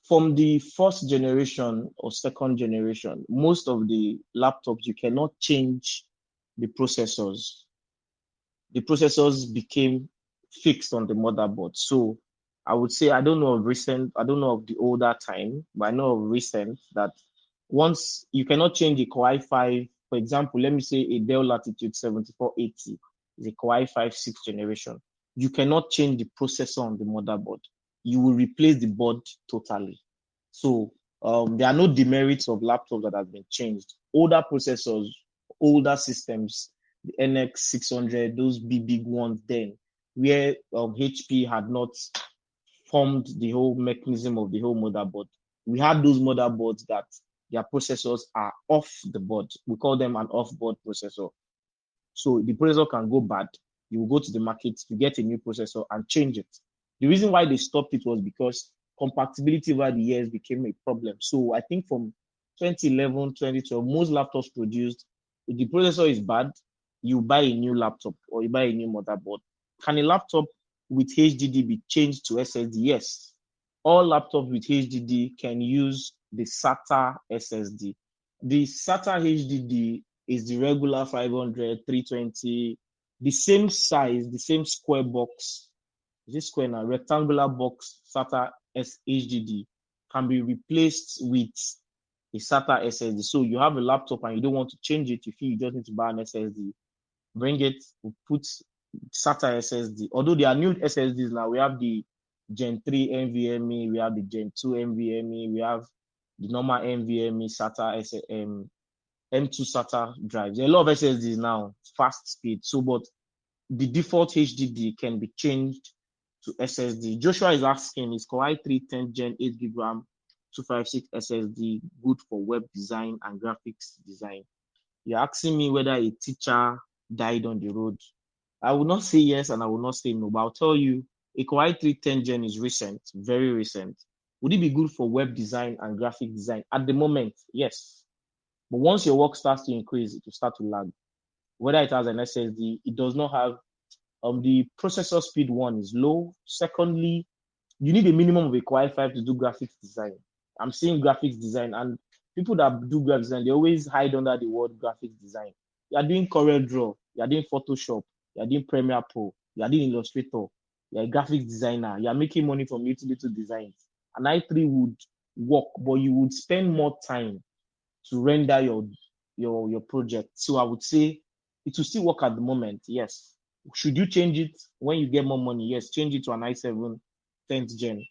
from the first generation or second generation, most of the laptops you cannot change the processors. The processors became fixed on the motherboard. So I would say I don't know of the older time, but I know of recent that once you cannot change the Core i5, for example, let me say a Dell Latitude 7480 is a Core i5 sixth generation. You cannot change the processor on the motherboard. You will replace the board totally. So there are no demerits of laptops that have been changed. Older processors, older systems, the NX 600, those big ones then, where HP had not formed the whole mechanism of the whole motherboard. We had those motherboards that their processors are off the board. We call them an off-board processor. So the processor can go bad. You will go to the market, you get a new processor and change it. The reason why they stopped it was because compatibility over the years became a problem. So I think from 2011, 2012, most laptops produced, if the processor is bad, you buy a new laptop or you buy a new motherboard. Can a laptop with HDD be changed to SSD? Yes. All laptops with HDD can use the SATA SSD. The SATA HDD is the regular 500, 320, the same size, the same square box, this square now, rectangular box SATA HDD can be replaced with a SATA SSD. So you have a laptop and you don't want to change it, you feel you just need to buy an SSD. Bring it, put SATA SSD. Although there are new SSDs now, we have the Gen 3 NVMe, we have the Gen 2 NVMe, we have the normal NVMe SATA M2 SATA drives. There are a lot of SSDs now, fast speed. So, but the default HDD can be changed to SSD. Joshua is asking, is Core i3 10th Gen 8 GB RAM 256 SSD good for web design and graphics design? You're asking me whether a teacher died on the road. I will not say yes and I will not say no, but I'll tell you, a Core i3 10th Gen is recent, very recent. Would it be good for web design and graphic design? At the moment, yes. But once your work starts to increase, it will start to lag. Whether it has an SSD, it does not have the processor speed. One is low. Secondly, you need a minimum of a Core i5 to do graphics design. I'm saying graphics design, and people that do graphics design, they always hide under the word graphics design. You are doing CorelDRAW, you are doing Photoshop, you are doing Premiere Pro, you are doing Illustrator, you are a graphics designer, you are making money from little designs. An i3 would work, but you would spend more time to render your project. So I would say it will still work at the moment, yes. Should you change it when you get more money? Yes, change it to an i7 10th Gen.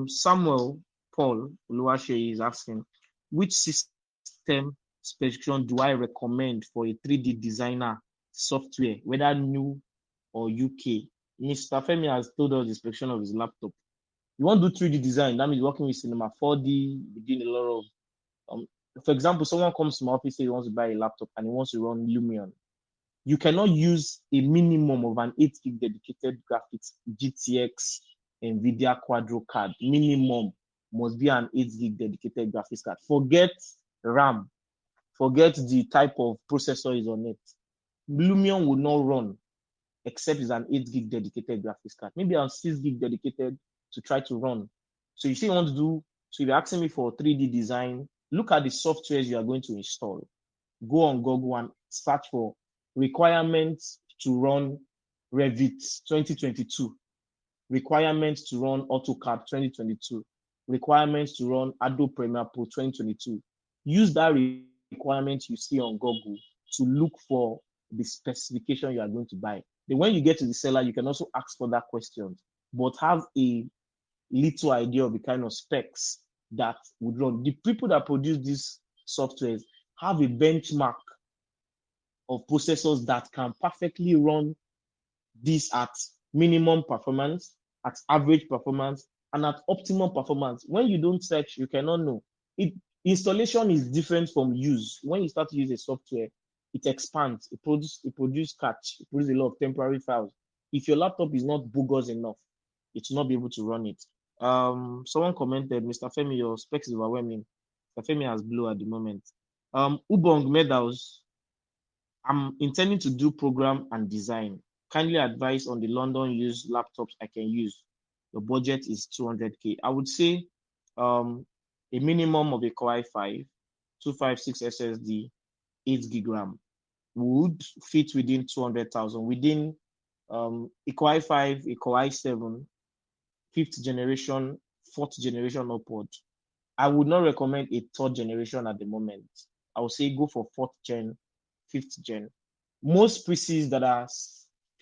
Samuel Paul Oluwase is asking, which system specification do I recommend for a 3D designer software, whether new or UK? Mr. Femi has told us the specification of his laptop. You want to do 3D design, that means working with Cinema 4D, doing a lot of for example, someone comes to my office, say he wants to buy a laptop and he wants to run Lumion. You cannot use a minimum of an 8 gig dedicated graphics GTX NVIDIA Quadro card. Minimum must be an 8 gig dedicated graphics card. Forget RAM. Forget the type of processor is on it. Lumion will not run except it's an 8 gig dedicated graphics card. Maybe a 6 gig dedicated to try to run. So you say you want to do, so if you're asking me for 3D design, look at the softwares you are going to install. Go on Google and search for requirements to run Revit 2022, requirements to run AutoCAD 2022, requirements to run Adobe Premiere Pro 2022. Use that requirement you see on Google to look for the specification you are going to buy. Then when you get to the seller, you can also ask for that question, but have a little idea of the kind of specs that would run. The people that produce these softwares have a benchmark of processors that can perfectly run this at minimum performance, at average performance, and at optimum performance. When you don't search, you cannot know. Installation is different from use. When you start to use a software, it expands, it produces cache, it produces a lot of temporary files. If your laptop is not bogus enough, it will not be able to run it. Someone commented, Mr. Femi, your specs is overwhelming. Mr. Femi has blue at the moment. Ubong Meadows, I'm intending to do program and design. Kindly advise on the London used laptops I can use. The budget is 200K. I would say a minimum of a Core i5, 256 SSD, 8 gig RAM would fit within 200,000. Within a Core i5, a Core i7, 5th generation, 4th generation upward. I would not recommend a 3rd generation at the moment. I would say go for 4th gen, 5th gen. Most PCs that are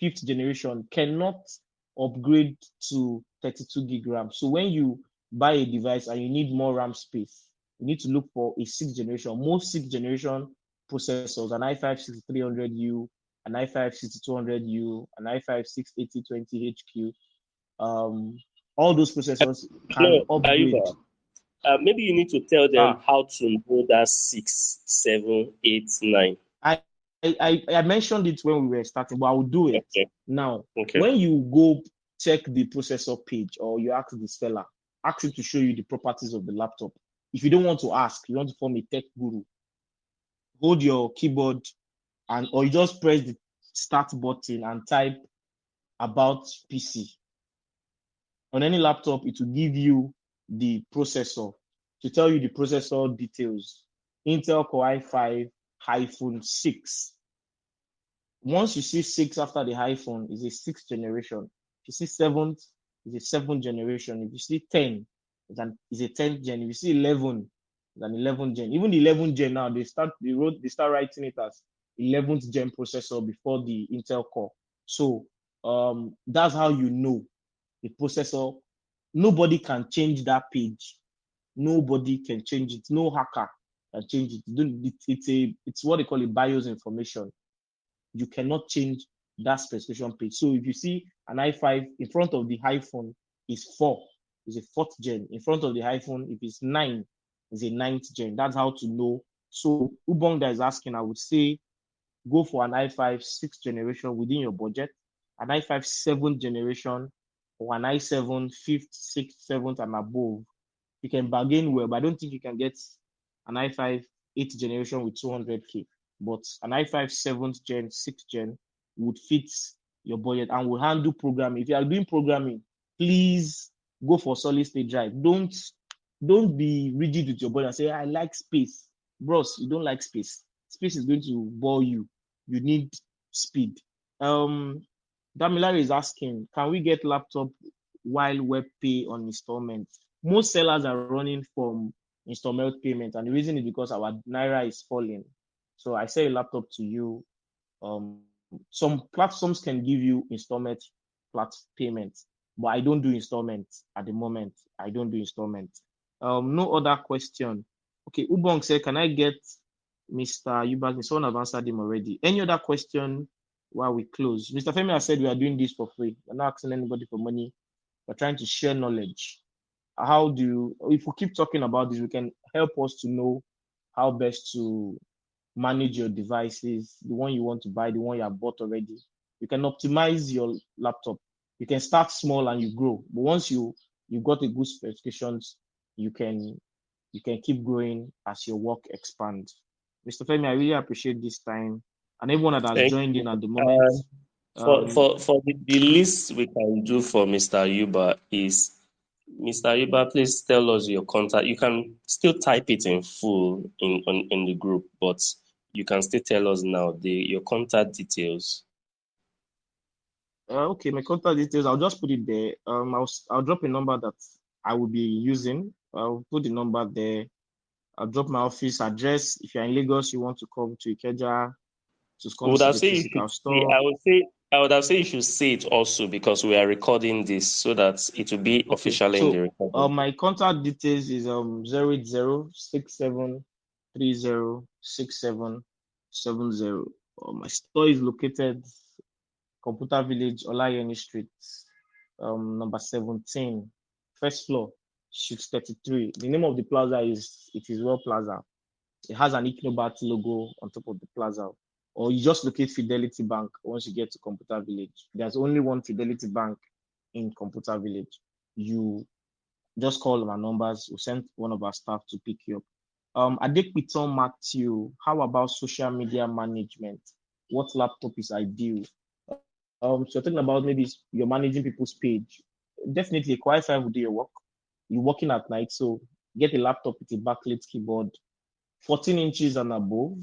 5th generation cannot upgrade to 32 gig RAM. So when you buy a device and you need more RAM space, you need to look for a 6th generation. Most 6th generation processors, an i5 6300U, an i5 6200U, an i5 68020HQ. All those processors can No, upgrade. Ayuba, maybe you need to tell them Ah, how to know that 6, 7, 8, 9. I, I mentioned it when we were starting, but I will do it Okay, now. okay. When you go check the processor page or you ask the seller, ask him to show you the properties of the laptop. If you don't want to ask, you want to form a tech guru, hold your keyboard and or you just press the start button and type about PC. On any laptop, it will give you the processor to tell you the processor details. Intel Core i5-6. Once you see 6 after the hyphen, is a 6th generation. If you see 7th, it's a 7th generation. If you see 10, it's a 10th gen. If you see 11, it's an 11th gen. Even the 11th gen now, they start writing it as 11th gen processor before the Intel Core. So that's how you know the processor. Nobody can change that page. Nobody can change it. No hacker can change it. It's what they call a BIOS information. You cannot change that specification page. So if you see an i5 in front of the hyphen is 4, is a 4th gen. In front of the hyphen, if it's 9, is a 9th gen. That's how to know. So Ubonga is asking, I would say go for an i5 6th generation within your budget, an i5 7th generation, or an i7 5th, 6th, 7th, and above. You can bargain well, but I don't think you can get an i5 8th generation with 200K. But an i5 7th gen, 6th gen would fit your budget and will handle programming. If you are doing programming, please go for solid state drive. Don't be rigid with your budget and say, I like space. Bros, you don't like space. Space is going to bore you. You need speed. Damilare is asking, can we get laptop while web pay on installment? Most sellers are running from installment payment, and the reason is because our naira is falling. So I sell a laptop to you. Some platforms can give you installment payment, but I don't do installment at the moment. I don't do installment. No other question. Okay, Ubong said, can I get Mr. Ayuba? Someone have answered him already. Any other question while we close? Mr. Femi has said we are doing this for free. We're not asking anybody for money. We're trying to share knowledge. If we keep talking about this, we can help us to know how best to manage your devices, the one you want to buy, the one you have bought already. You can optimize your laptop. You can start small and you grow. But once you got a good specifications, you can keep growing as your work expands. Mr. Femi, I really appreciate this time. And everyone that has Thank joined you. in at the moment. For the least we can do for Mr. Ayuba is, Mr. Ayuba, please tell us your contact. You can still type it in full in the group, but you can still tell us now your contact details. Okay, my contact details, I'll just put it there. I'll drop a number that I will be using. I'll put the number there. I'll drop my office address. If you're in Lagos, you want to come to Ikeja to We come would see have the said you physical should say, store. I would have said you should say it also because we are recording this so that it will be Okay, officially in the so recording. my contact details is 08067306770. My store is located Computer Village, Olayeni Street, number 17, first floor, Suite 33. The name of the plaza is Well Plaza. It has an Iknobat logo on top of the plaza. Or you just locate Fidelity Bank once you get to Computer Village. There's only one Fidelity Bank in Computer Village. You just call my numbers. We'll send one of our staff to pick you up. Adekpiton Matthew, how about social media management? What laptop is ideal? So you're talking about maybe you're managing people's page. Definitely, a Core i5 will do your work. You're working at night, so get a laptop with a backlit keyboard. 14 inches and above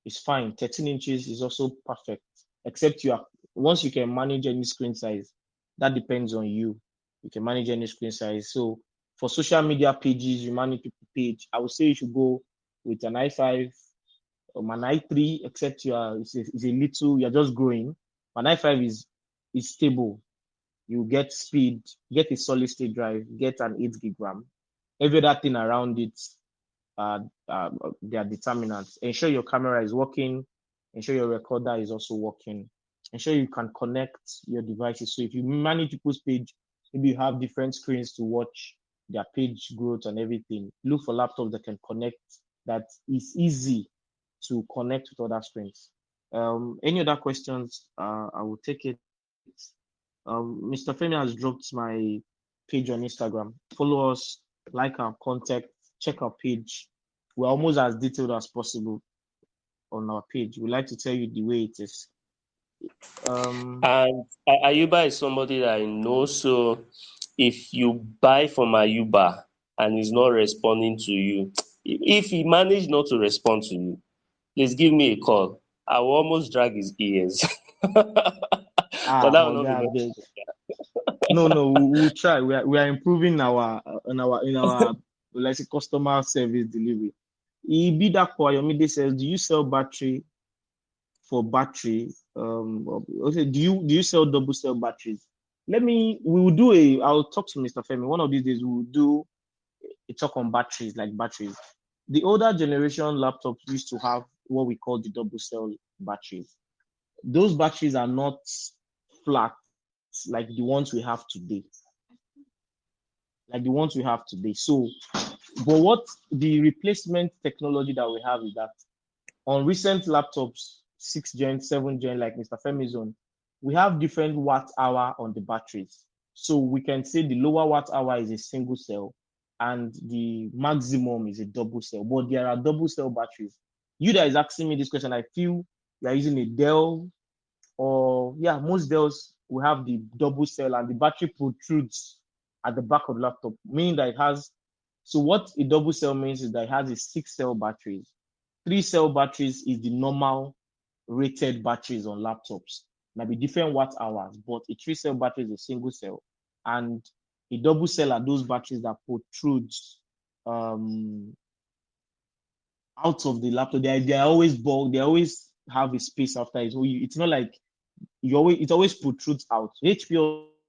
is fine. 13 inches is also perfect. Except once you can manage any screen size, that depends on you. You can manage any screen size. So for social media pages, you manage people page. I would say you should go with an i5 or an i3, except it's a little, you're just growing. An i5 is stable. You get speed, get a solid state drive, get an 8 gig RAM. Every other thing around it, they are determinants. Ensure your camera is working. ensure your recorder is also working, ensure you can connect your devices. So if you manage people's page, maybe you have different screens to watch their page growth and everything. Look for laptops that can connect, that is easy to connect with other screens. Any other questions? I will take it. Mr. Femi has dropped my page on Instagram. Follow us, like our contact, check our page. We're almost as detailed as possible on our page. We like to tell you the way it is. And Ayuba is somebody that I know. So if you buy from Ayuba and he's not responding to you, if he managed not to respond to you, please give me a call. I will almost drag his ears. But that will not be Oga, beg. necessary. No, we'll try. We are improving our in our let's say customer service delivery. Ibida Kwayomide says, do you sell battery for battery? Okay, do you sell double cell batteries? We will do I'll talk to Mr. Femi. One of these days we will do a talk on batteries, like batteries. The older generation laptops used to have what we call the double cell batteries. Those batteries are not flat like the ones we have today. So, but what the replacement technology that we have is that on recent laptops, 6th gen, 7th gen, like Mr. Femi's own, we have different watt hour on the batteries. So we can say the lower watt hour is a single cell and the maximum is a double cell. But there are double cell batteries. You that is asking me this question, I feel you are using a Dell, or most Dells will have the double cell and the battery protrudes at the back of the laptop, meaning that it has. So what a double cell means is that it has a 6-cell batteries. 3-cell batteries is the normal rated batteries on laptops. Might be different watt hours, but a 3-cell battery is a single cell, and a double cell are those batteries that protrudes out of the laptop. They are always bulk. They always have a space after it. So it's not like it always protrudes out. HP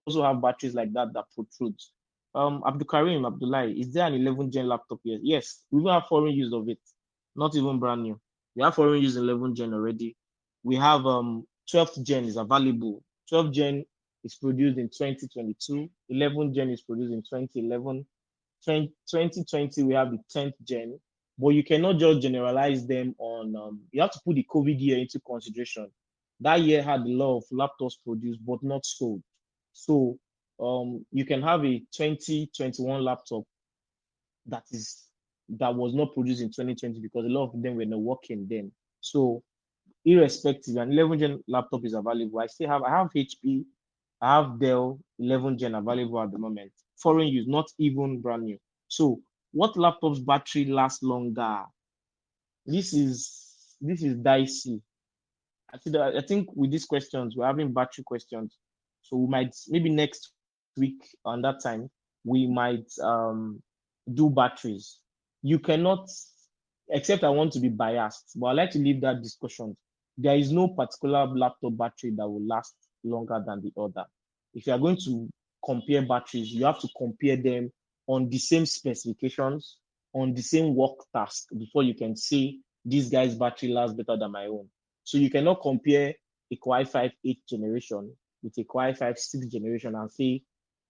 also have batteries like that protrudes. Abdul Karim Abdullah, is there an 11th gen laptop here? Yes, we even have foreign use of it, not even brand new. We have foreign use 11th gen already. We have 12th gen is available. 12th gen is produced in 2022. 11th gen is produced in 2011. 2020 we have the 10th gen, but you cannot just generalize them on. You have to put the COVID year into consideration. That year had a lot of laptops produced but not sold. So you can have a 2021 laptop that was not produced in 2020 because a lot of them were not working then. So irrespective, an 11th gen laptop is available. I have HP, I have Dell 11th gen available at the moment. Foreign use, not even brand new. So what laptop's battery lasts longer? This is dicey. I think with these questions, we're having battery questions. So we might, maybe next week on that time, we might do batteries. You cannot, except I want to be biased, but I like to leave that discussion. There is no particular laptop battery that will last longer than the other. If you are going to compare batteries, you have to compare them on the same specifications, on the same work task before you can say this guy's battery lasts better than my own. So you cannot compare a Core i5 8th generation with a Core i5 6th generation and say,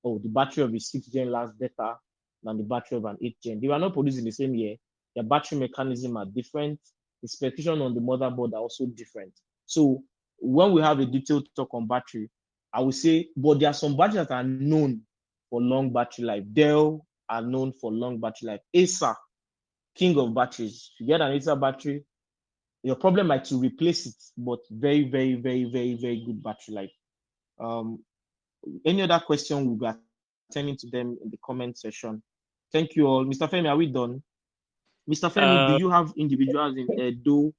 oh, the battery of a 6th gen lasts better than the battery of an 8th gen. They were not produced in the same year. Their battery mechanism are different. The specification on the motherboard are also different. So when we have a detailed talk on battery, I would say, but there are some batteries that are known for long battery life. Dell are known for long battery life. Acer, king of batteries. If you get an Acer battery, your problem might to replace it, but very, very, very, very, very good battery life. Any other question, we'll be attending to them in the comment section. Thank you all. Mr. Femi, are we done? Mr. Femi, do you have individuals in Edo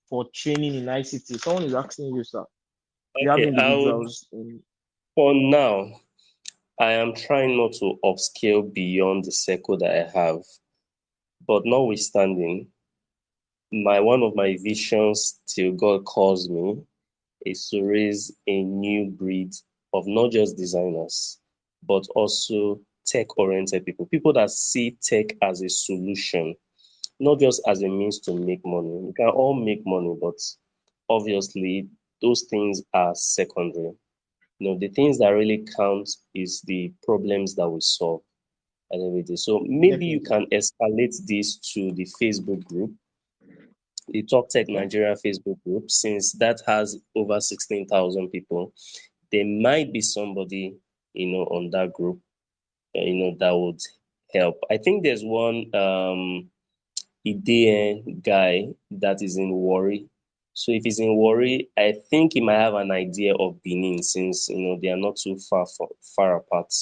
for training in ICT? Someone is asking you, sir. Do you have Okay, individuals in? for now, I am trying not to upscale beyond the circle that I have. But notwithstanding, one of my visions till God calls me is to raise a new breed of not just designers, but also tech-oriented people that see tech as a solution, not just as a means to make money. We can all make money, but obviously those things are secondary. The things that really count is the problems that we solve at the end of the day. So maybe you Definitely. can escalate this to the Facebook group, the Talk Tech Okay. Nigeria Facebook group, since that has over 16,000 people. There might be somebody, on that group, that would help. I think there's one Ide guy that is in Warri. So if he's in Warri, I think he might have an idea of Benin, since they are not too far apart.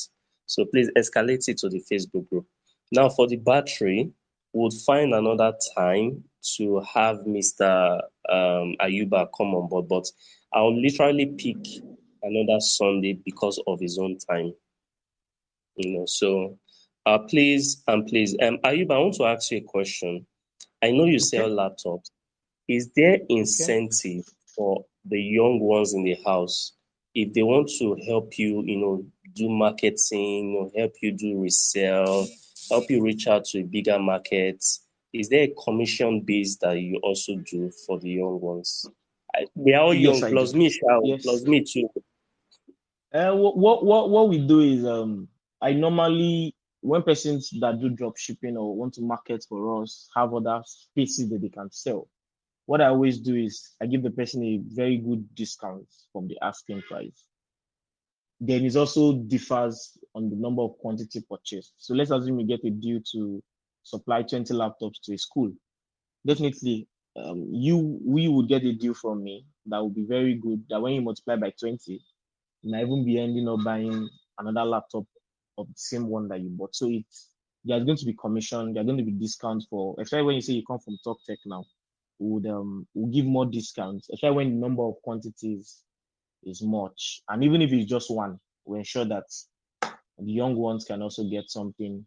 So please escalate it to the Facebook group. Now for the battery, we'll find another time to have Mr. Ayuba come on board, but I'll literally pick another Sunday because of his own time. So please and please, Ayuba, I want to ask you a question. I know you sell Okay. laptops. Is there Okay. incentive for the young ones in the house if they want to help you, do marketing, help you do resell, help you reach out to a bigger market? Is there a commission base that you also do for the young ones? We are all Yes, young, I plus do. me, Sha, plus Yes. me too. What we do is I normally, when persons that do drop shipping or want to market for us have other spaces that they can sell. What I always do is I give the person a very good discount from the asking price. Then it also differs on the number of quantity purchased. So let's assume you get a deal to supply 20 laptops to a school. Definitely, we would get a deal from me that would be very good. That when you multiply by 20, you might even be ending up buying another laptop of the same one that you bought. So there's going to be commission, there's going to be discounts for, especially when you say you come from Talk Tech now, we'll give more discounts, especially when the number of quantities is much. And even if it's just one, we ensure that the young ones can also get something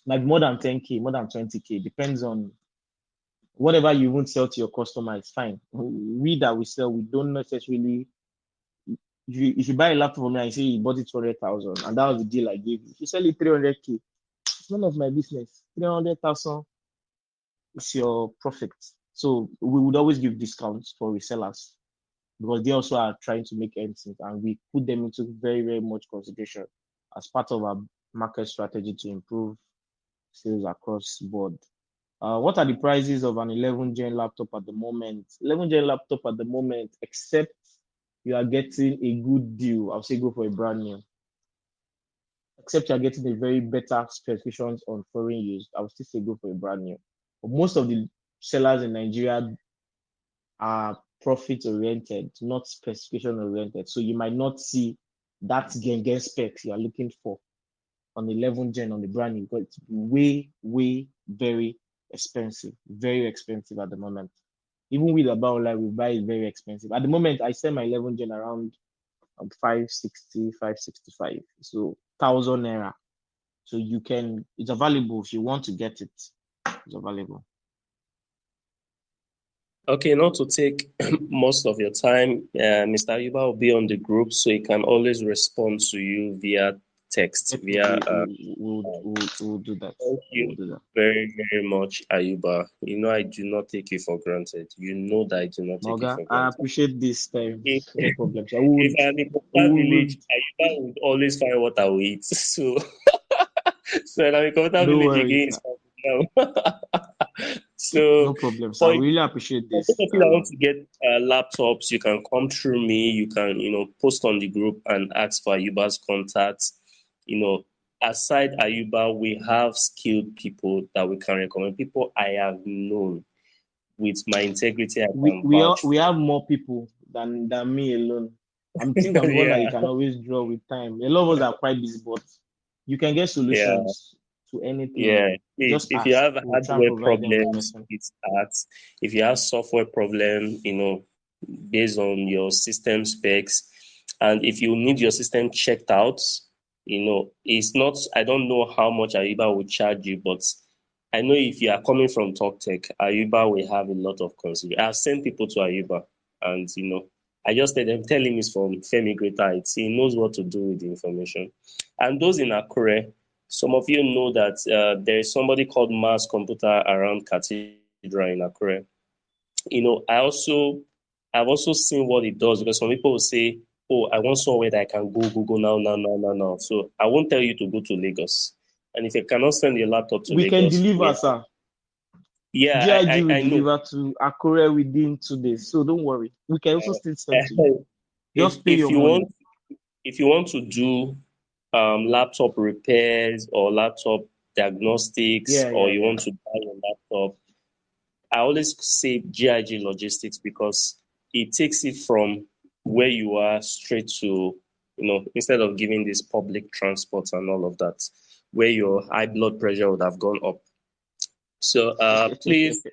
like more than 10K, more than 20K, depends on whatever you won't sell to your customer, it's fine. We that we sell, we don't necessarily, if you buy a laptop from me and you say you bought it for 100,000 and that was the deal I gave you, if you sell it 300K, it's none of my business. 300,000 is your profit. So we would always give discounts for resellers because they also are trying to make ends meet, and we put them into very, very much consideration as part of our market strategy to improve sales across board. What are the prices of an 11 gen laptop at the moment? 11 gen laptop at the moment, except you are getting a good deal, I'll say go for a brand new. Except you are getting a very better specifications on foreign use, I would still say go for a brand new. But most of the sellers in Nigeria are profit oriented, not specification oriented. So you might not see that gen specs you are looking for on 11 gen on the brand new because it's way, way, very expensive at the moment. Even with about online, we buy it very expensive. At the moment, I sell my 11 gen around 560, 565. So 1,000 naira. So it's available if you want to get it. It's available. Okay, not to take most of your time, Mr. Ayuba will be on the group, so he can always respond to you via text, via. Definitely, we'll do that. Thank We'll you do that. very, very much, Ayuba. I do not take you for granted. You know that I do not take you Moga, for I granted. appreciate this time. If, No problem. So if I'm in we Computer would, Village, Ayuba would always find what I will eat. So, so when I'm in Computer no Village worries, again, sir. it's now. So, No problem, sir. for We really appreciate for those this. of you that want to get laptops, you can come through me. You can, post on the group and ask for Ayuba's contacts. You know, Aside Ayuba, we have skilled people that we can recommend. People I have known with my integrity, I can vouch We for. have more people than me alone. I'm the one that you Yeah, can always draw with time. A lot of us are quite busy, but you can get yeah. solutions to anything. Yeah, please, Just if you ask. have We'll try and hardware provide them with problems, person. it's that. If you have software problem, based on your system specs, and if you need your system checked out, it's not, I don't know how much Ayuba will charge you, but I know if you are coming from Talk Tech, Ayuba will have a lot of consideration. I've sent people to Ayuba, and I just tell him it's from Femi Greater Heights. He knows what to do with the information. And those in Akure, some of you know that there is somebody called Mass Computer around Cathedral in Akure. I also I've also seen what it does because some people will say, "Oh, I want somewhere that I can go now." So I won't tell you to go to Lagos. And if you cannot send your laptop to We can Lagos, deliver, sir. yeah, GIG will I know. deliver to Akure within 2 days. So don't worry. We can also still send to you. if Just pay if your you money. want if you want to do laptop repairs or laptop diagnostics, Yeah, or yeah, you yeah. want to buy your laptop, I always say GIG Logistics because it takes it from where you are straight to, instead of giving this public transport and all of that, where your high blood pressure would have gone up. So please,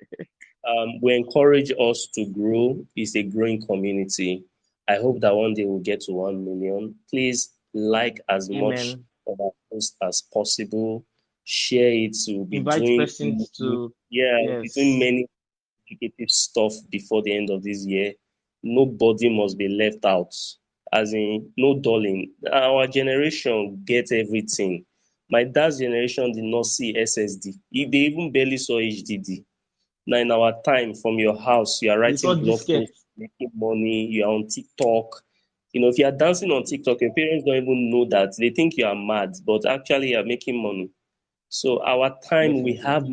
we encourage us to grow. It's a growing community. I hope that one day we'll get to 1 million. Please like as much Amen. of our post as possible. Share it. We'll be Invite doing, persons to, yeah, we'll be doing yes. many educative stuff before the end of this year. Nobody must be left out. As in, no dulling. Our generation gets everything. My dad's generation did not see SSD. They even barely saw HDD. Now, in our time, from your house, you are They saw writing blog disket. posts, making money, you are on TikTok. If you are dancing on TikTok, your parents don't even know that. They think you are mad, but actually, you are making money. So, our time, we Definitely. have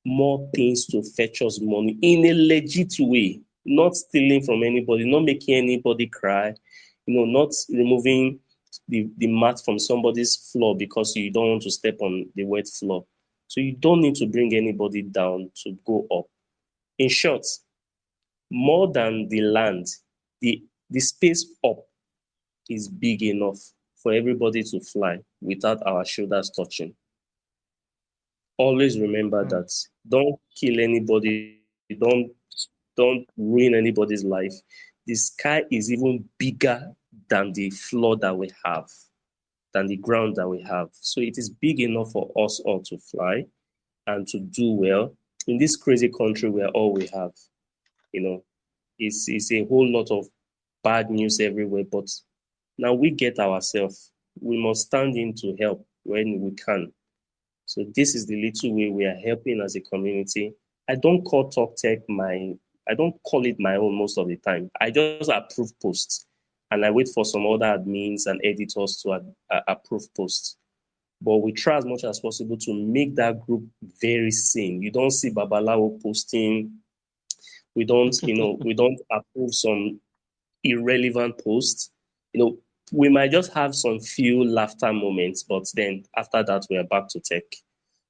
more things to fetch us money in a legit way, not stealing from anybody, not making anybody cry, not removing the mat from somebody's floor because you don't want to step on the wet floor. So you don't need to bring anybody down to go up. In short, more than the land, the space up is big enough for everybody to fly without our shoulders touching. Always remember Hmm. that. Don't kill anybody. Don't ruin anybody's life. The sky is even bigger than the floor that we have, than the ground that we have. So it is big enough for us all to fly and to do well in this crazy country where all we have, you know, is a whole lot of bad news everywhere. But now we get ourselves. We must stand in to help when we can. So this is the little way we are helping as a community. I don't call Talk Tech I don't call it my own most of the time. I just approve posts and I wait for some other admins and editors to approve posts. But we try as much as possible to make that group very sane. You don't see Babalawo posting. We don't approve some irrelevant posts. You know, we might just have some few laughter moments, but then after that, we are back to tech.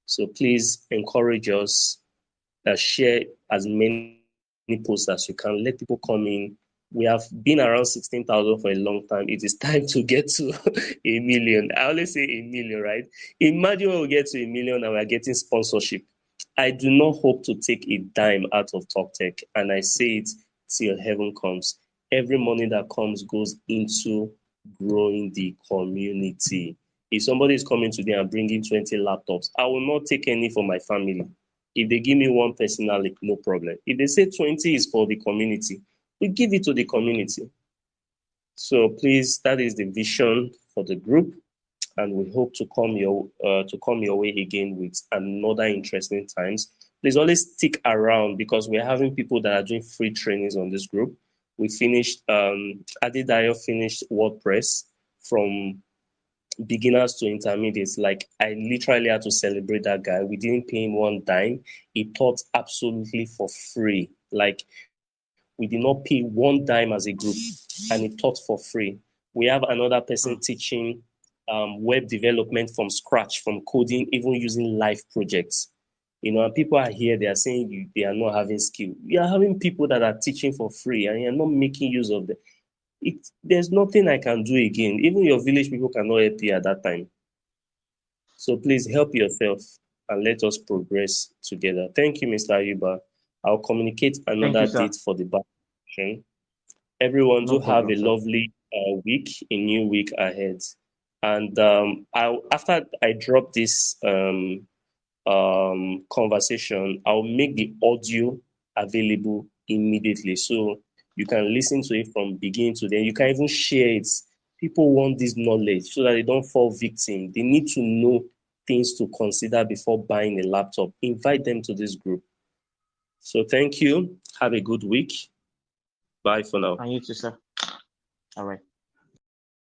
So please encourage us, share as many posts as you can, let people come in. We have been around 16,000 for a long time. It is time to get to a million. I always say a million, right? Imagine when we get to a million and we are getting sponsorship. I do not hope to take a dime out of Talk Tech, and I say it till heaven comes. Every money that comes goes into growing the community. If somebody is coming today and bringing 20 laptops, I will not take any for my family. If they give me one personally, no problem. If they say 20 is for the community, we give it to the community. So please, that is the vision for the group, and we hope to come your way again with another interesting times. Please always stick around because we're having people that are doing free trainings on this group. We finished Adedayo finished WordPress from beginners to intermediates. Like I literally had to celebrate that guy. We didn't pay him one dime. He taught absolutely for free. Like we did not pay one dime as a group, and he taught for free. We have another person Hmm. teaching web development from scratch, from coding, even using live projects. And people are here, they are saying they are not having skill. You are having people that are teaching for free and you're not making use of them. There's nothing I can do again. Even your village people cannot help you at that time. So please help yourself and let us progress together. Thank you, Mr. Ayuba. I'll communicate Thank you, another sir. date for the back session. Everyone No do have problem, a sir. lovely week, a new week ahead. And after I drop this conversation, I'll make the audio available immediately. So you can listen to it from beginning to then. You can even share it. People want this knowledge so that they don't fall victim. They need to know things to consider before buying a laptop. Invite them to this group. So thank you. Have a good week. Bye for now. And you too, sir. All right.